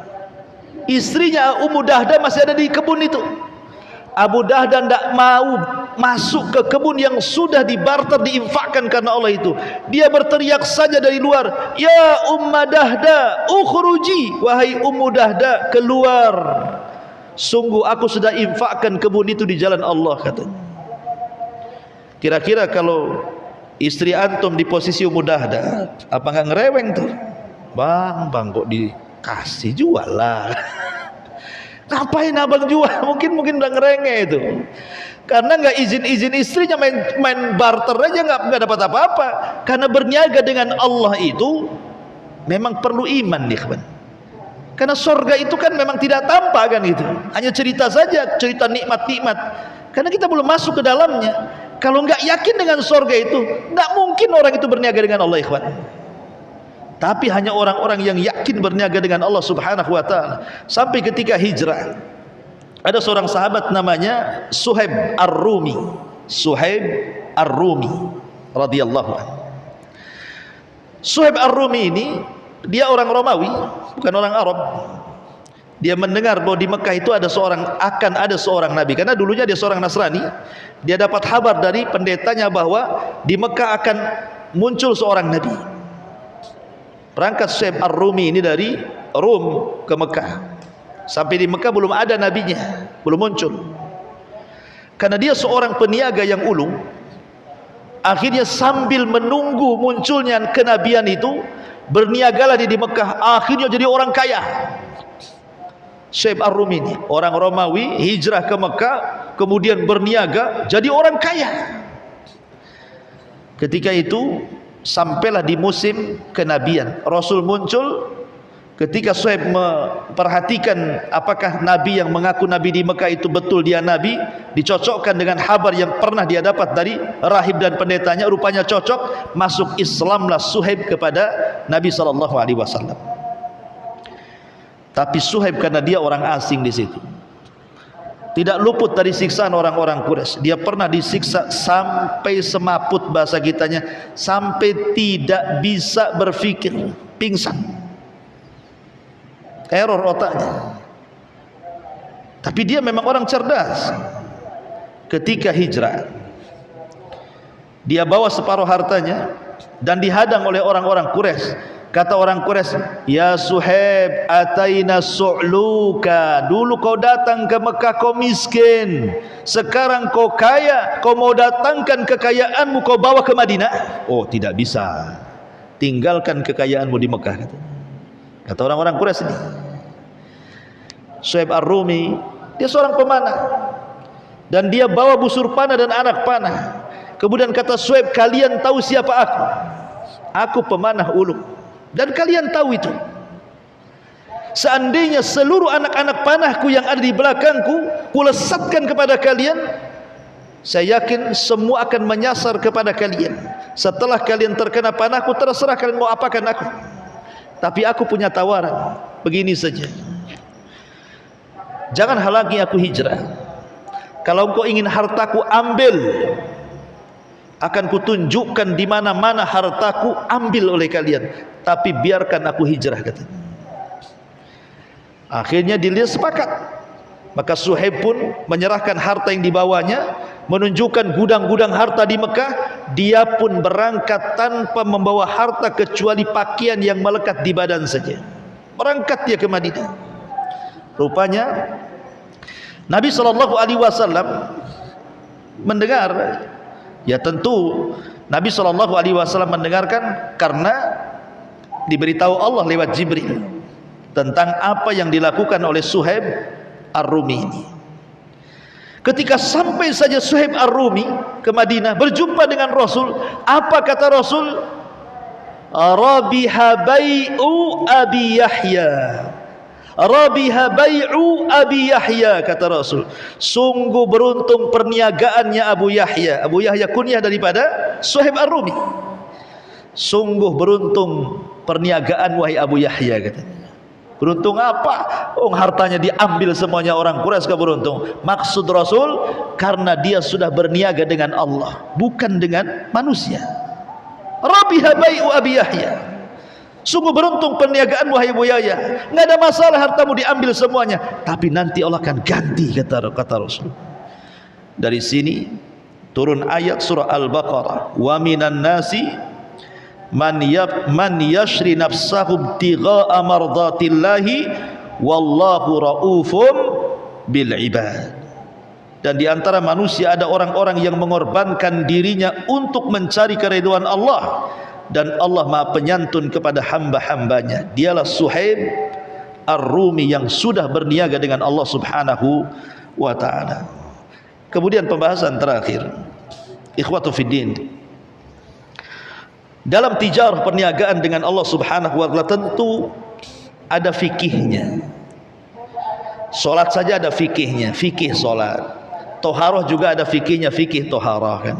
Speaker 1: Istrinya Ummu Dahda masih ada di kebun itu. Abu Dahda tidak mau masuk ke kebun yang sudah dibarter, diinfakkan karena Allah itu. Dia berteriak saja dari luar, ya Ummu Dahda ukhruji, wahai Ummu Dahda keluar, sungguh aku sudah infakkan kebun itu di jalan Allah, katanya. Kira-kira kalau istri antum di posisi Ummu Dahda, apa nggak ngereweng tuh? Bang kok dikasih, jual lah. Ngapain abang jual? Mungkin udah ngerengek itu. Karena nggak izin istrinya, main barter aja nggak dapat apa-apa. Karena berniaga dengan Allah itu memang perlu iman nih, kawan. Karena surga itu kan memang tidak tampak kan gitu. Hanya cerita saja, cerita nikmat-nikmat. Karena kita belum masuk ke dalamnya. Kalau nggak yakin dengan surga itu, nggak mungkin orang itu berniaga dengan Allah, ikhwan. Tapi hanya orang-orang yang yakin berniaga dengan Allah Subhanahu wa taala. Sampai ketika hijrah, ada seorang sahabat namanya Suhaib Ar-Rumi. Suhaib Ar-Rumi radhiyallahu anhu. Suhaib Ar-Rumi ini dia orang Romawi, bukan orang Arab. Dia mendengar bahwa di Mekah itu akan ada seorang nabi, karena dulunya dia seorang Nasrani. Dia dapat kabar dari pendetanya bahwa di Mekah akan muncul seorang nabi. Berangkat Suhaib Ar-Rumi ini dari Rum ke Mekah. Sampai di Mekah belum ada nabinya, belum muncul. Karena dia seorang peniaga yang ulung, akhirnya sambil menunggu munculnya kenabian itu, berniagalah dia di Mekah. Akhirnya jadi orang kaya. Suhaib Ar-Rumi ini orang Romawi, hijrah ke Mekah, kemudian berniaga, jadi orang kaya. Ketika itu sampailah di musim kenabian, Rasul muncul. Ketika Suhaib memperhatikan apakah nabi yang mengaku nabi di Mekah itu betul dia nabi, dicocokkan dengan kabar yang pernah dia dapat dari rahib dan pendetanya, rupanya cocok, masuk Islamlah Suhaib kepada Nabi SAW. Tapi Suhaib karena dia orang asing di situ, tidak luput dari siksaan orang-orang Quraisy. Dia pernah disiksa sampai semaput, bahasa kitanya, sampai tidak bisa berpikir, pingsan, error otaknya. Tapi dia memang orang cerdas. Ketika hijrah, dia bawa separuh hartanya dan dihadang oleh orang-orang Quraisy. Kata orang Quraisy, "Ya Suhaib, ataina su'luka. Dulu kau datang ke Mekah kau miskin, sekarang kau kaya, kau mau datangkan kekayaanmu kau bawa ke Madinah?" Oh, tidak bisa. Tinggalkan kekayaanmu di Mekah, kata orang-orang Quraisy ini. Suhaib Ar-Rumi, dia seorang pemanah dan dia bawa busur panah dan anak panah. Kemudian kata Suhaib, "Kalian tahu siapa aku? Aku pemanah ulung. Dan kalian tahu itu. Seandainya seluruh anak-anak panahku yang ada di belakangku kulesatkan kepada kalian, saya yakin semua akan menyasar kepada kalian. Setelah kalian terkena panahku, terserah kalian mau apakan aku. Tapi aku punya tawaran, begini saja. Jangan halangi aku hijrah. Kalau engkau ingin hartaku, ambil. Akan kutunjukkan di mana-mana hartaku, ambil oleh kalian. Tapi biarkan aku hijrah," katanya. Akhirnya dia sepakat. Maka Suhaib pun menyerahkan harta yang dibawanya, menunjukkan gudang-gudang harta di Mekah. Dia pun berangkat tanpa membawa harta kecuali pakaian yang melekat di badan saja. Berangkat dia ke Madinah. Rupanya Nabi SAW mendengar. Ya tentu Nabi SAW mendengarkan karena diberitahu Allah lewat Jibril tentang apa yang dilakukan oleh Suhaib Ar-Rumi ini. Ketika sampai saja Suhaib Ar-Rumi ke Madinah berjumpa dengan Rasul, apa kata Rasul? "Rabiha bai'u Abi Yahya. Rabiha bai'u Abi Yahya," kata Rasul. Sungguh beruntung perniagaannya Abu Yahya. Abu Yahya kunyah daripada Suhaib Ar-Rumi. Sungguh beruntung perniagaan wahai Abu Yahya, katanya. Beruntung apa? Oh, hartanya diambil semuanya orang Quraisy, gak beruntung. Maksud Rasul, karena dia sudah berniaga dengan Allah, bukan dengan manusia. Rabiha bai'u Abi Yahya. Sungguh beruntung perniagaan wahai Abu Yahya. Nggak ada masalah hartamu diambil semuanya, tapi nanti Allah akan ganti, kata Rasul. Dari sini turun ayat surah Al-Baqarah, "Wa minan nasi man yashri nafsahu ibtigha'a mardatillahi wallahu raufum bil ibad." Dan di antara manusia ada orang-orang yang mengorbankan dirinya untuk mencari keridhaan Allah, dan Allah Maha Penyantun kepada hamba-hambanya. Dialah Suhaib Ar-Rumi yang sudah berniaga dengan Allah Subhanahu wa ta'ala. Kemudian pembahasan terakhir, ikhwatu fiddin, dalam tijarah perniagaan dengan Allah Subhanahu wa ta'ala tentu ada fikihnya. Solat saja ada fikihnya, fikih solat. Toharoh juga ada fikihnya, fikih toharoh, kan.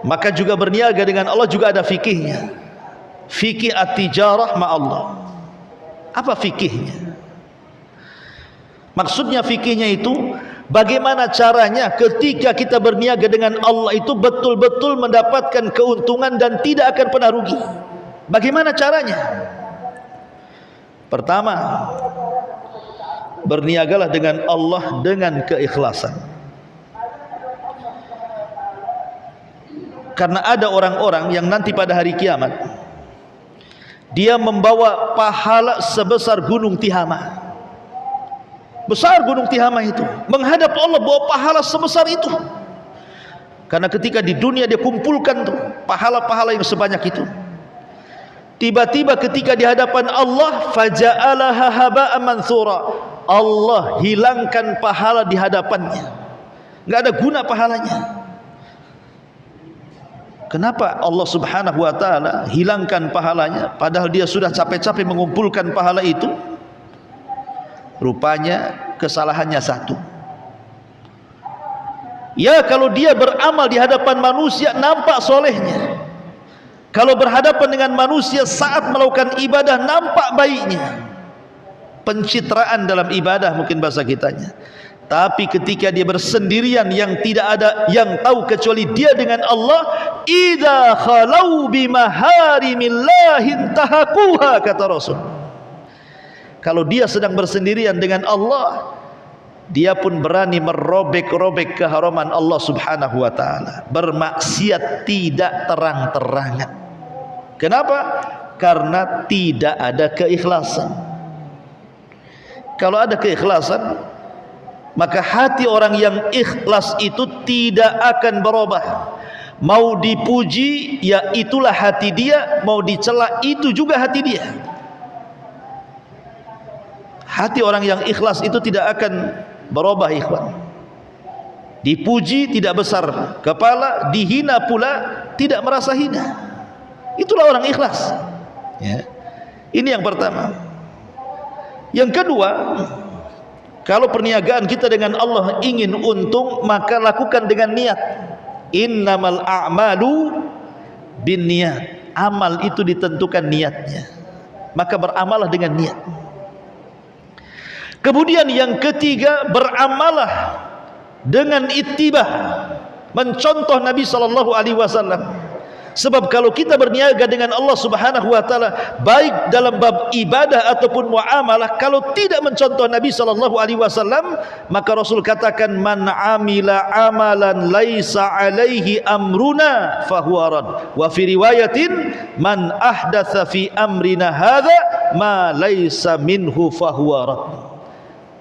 Speaker 1: Maka juga berniaga dengan Allah juga ada fikihnya. Fikih at-tijarah ma'allah. Apa fikihnya? Maksudnya fikihnya itu bagaimana caranya ketika kita berniaga dengan Allah itu betul-betul mendapatkan keuntungan dan tidak akan pernah rugi. Bagaimana caranya? Pertama, berniagalah dengan Allah dengan keikhlasan. Karena ada orang-orang yang nanti pada hari kiamat dia membawa pahala sebesar gunung Tihama. Besar gunung Tihama itu, menghadap Allah bawa pahala sebesar itu. Karena ketika di dunia dia kumpulkan tuh pahala-pahala yang sebanyak itu. Tiba-tiba ketika di hadapan Allah, faja'alaha haba'an mansura. Allah hilangkan pahala di hadapannya. Enggak ada guna pahalanya. Kenapa Allah Subhanahu wa ta'ala hilangkan pahalanya padahal dia sudah capek-capek mengumpulkan pahala itu? Rupanya kesalahannya satu. Ya, kalau dia beramal di hadapan manusia nampak solehnya. Kalau berhadapan dengan manusia saat melakukan ibadah nampak baiknya. Pencitraan dalam ibadah mungkin bahasa kitanya. Tapi ketika dia bersendirian, yang tidak ada yang tahu kecuali dia dengan Allah, idza khalau bimaharimillahi tahaquha, kata Rasul. Kalau dia sedang bersendirian dengan Allah, dia pun berani merobek-robek keharaman Allah Subhanahu wa taala. Bermaksiat tidak terang-terangan. Kenapa? Karena tidak ada keikhlasan. Kalau ada keikhlasan, maka hati orang yang ikhlas itu tidak akan berubah. Mau dipuji, ya itulah hati dia. Mau dicela, itu juga hati dia. Hati orang yang ikhlas itu tidak akan berubah, ikhwan. Dipuji tidak besar kepala, dihina pula tidak merasa hina. Itulah orang ikhlas, ya. Ini yang pertama. Yang kedua, kalau perniagaan kita dengan Allah ingin untung, maka lakukan dengan niat. Innamal a'malu binniyat. Amal itu ditentukan niatnya, maka beramalah dengan niat. Kemudian yang ketiga, beramalah dengan ittibah, mencontoh Nabi SAW. Sebab kalau kita berniaga dengan Allah Subhanahu wa taala, baik dalam bab ibadah ataupun muamalah, kalau tidak mencontoh Nabi SAW, maka Rasul katakan, man amila amalan laisa alaihi amruna fahuwa rad. Wa fi riwayatin, man ahdatsa fi amrina hadza ma laisa minhu fahuwa rad.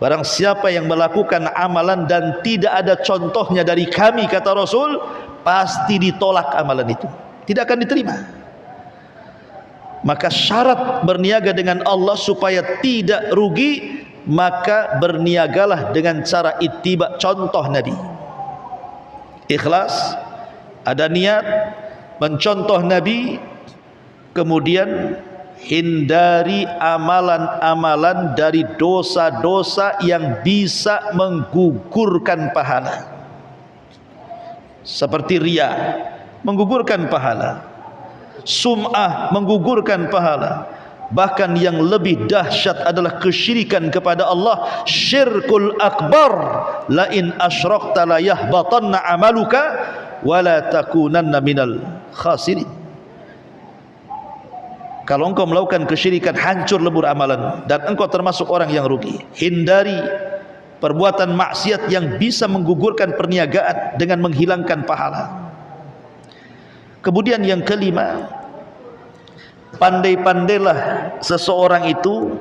Speaker 1: Barang siapa yang melakukan amalan dan tidak ada contohnya dari kami, kata Rasul, pasti ditolak amalan itu, tidak akan diterima. Maka syarat berniaga dengan Allah supaya tidak rugi, maka berniagalah dengan cara ittiba, contoh Nabi. Ikhlas, ada niat, mencontoh Nabi, kemudian hindari amalan-amalan dari dosa-dosa yang bisa menggugurkan pahala, seperti riya, menggugurkan pahala, sum'ah, menggugurkan pahala. Bahkan yang lebih dahsyat adalah kesyirikan kepada Allah, syirkul akbar. La in asyrakta la yahbatanna amaluka wa la takunanna minal khasirin. Kalau engkau melakukan kesyirikan, hancur lebur amalan dan engkau termasuk orang yang rugi. Hindari perbuatan maksiat yang bisa menggugurkan perniagaan dengan menghilangkan pahala. Kemudian yang kelima, pandai-pandailah seseorang itu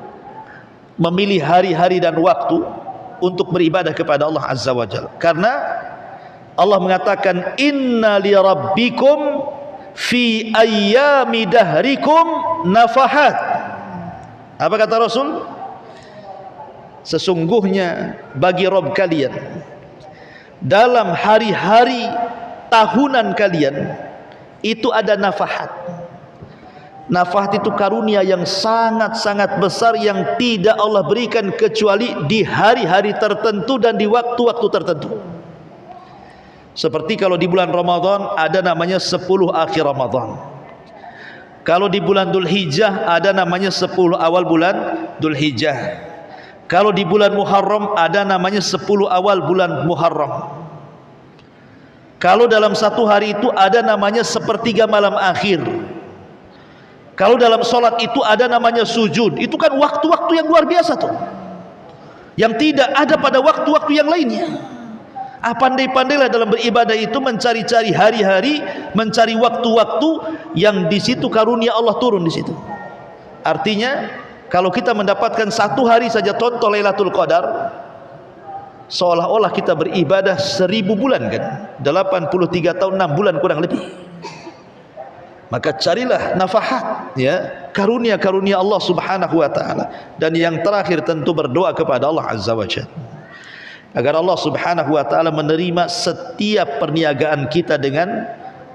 Speaker 1: memilih hari-hari dan waktu untuk beribadah kepada Allah Azza wa Jalla. Karena Allah mengatakan, inna li rabbikum fi ayyami dahrikum nafahat. Apa kata Rasul? Sesungguhnya bagi Rabb kalian dalam hari-hari tahunan kalian itu ada nafahat. Nafahat itu karunia yang sangat-sangat besar yang tidak Allah berikan kecuali di hari-hari tertentu dan di waktu-waktu tertentu. Seperti kalau di bulan Ramadan ada namanya 10 akhir Ramadan. Kalau di bulan Dzulhijjah ada namanya 10 awal bulan Dzulhijjah. Kalau di bulan Muharram ada namanya 10 awal bulan Muharram. Kalau dalam satu hari itu ada namanya sepertiga malam akhir. Kalau dalam sholat itu ada namanya sujud. Itu kan waktu-waktu yang luar biasa tuh, yang tidak ada pada waktu-waktu yang lainnya. Pandai-pandailah dalam beribadah itu, mencari-cari hari-hari, mencari waktu-waktu yang di situ karunia Allah turun di situ. Artinya kalau kita mendapatkan satu hari saja contoh Lailatul Qadar, seolah-olah kita beribadah 1000 bulan kan, 83 tahun 6 bulan kurang lebih. Maka carilah nafahat, ya, karunia-karunia Allah Subhanahu wa taala. Dan yang terakhir tentu berdoa kepada Allah Azza wa Jalla agar Allah Subhanahu wa taala menerima setiap perniagaan kita dengan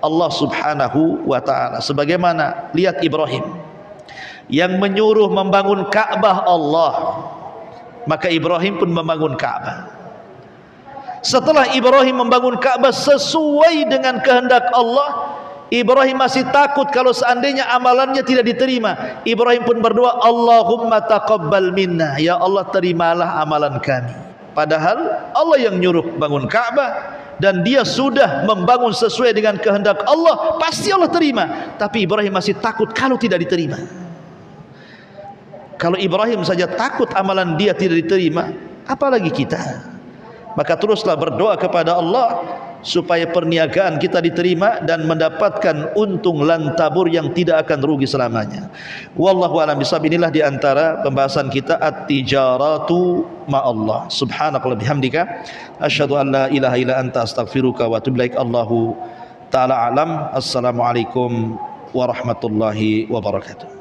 Speaker 1: Allah Subhanahu wa taala. Sebagaimana lihat Ibrahim yang menyuruh membangun Ka'bah Allah, maka Ibrahim pun membangun Ka'bah. Setelah Ibrahim membangun Ka'bah sesuai dengan kehendak Allah, Ibrahim masih takut kalau seandainya amalannya tidak diterima. Ibrahim pun berdoa, Allahumma taqabbal minna, ya Allah terimalah amalan kami. Padahal Allah yang nyuruh bangun Ka'bah, dan dia sudah membangun sesuai dengan kehendak Allah, pasti Allah terima. Tapi Ibrahim masih takut kalau tidak diterima. Kalau Ibrahim saja takut amalan dia tidak diterima, apalagi kita. Maka teruslah berdoa kepada Allah supaya perniagaan kita diterima dan mendapatkan untung lantabur yang tidak akan rugi selamanya. Wallahu a'lam bishawab. Inilah di antara pembahasan kita at-tijaratu ma'allah. Subhanakallahumma bihamdika asyhadu an la ilaha illa anta astaghfiruka wa atubu ilaik. Allahu ta'ala alam. Assalamualaikum warahmatullahi wabarakatuh.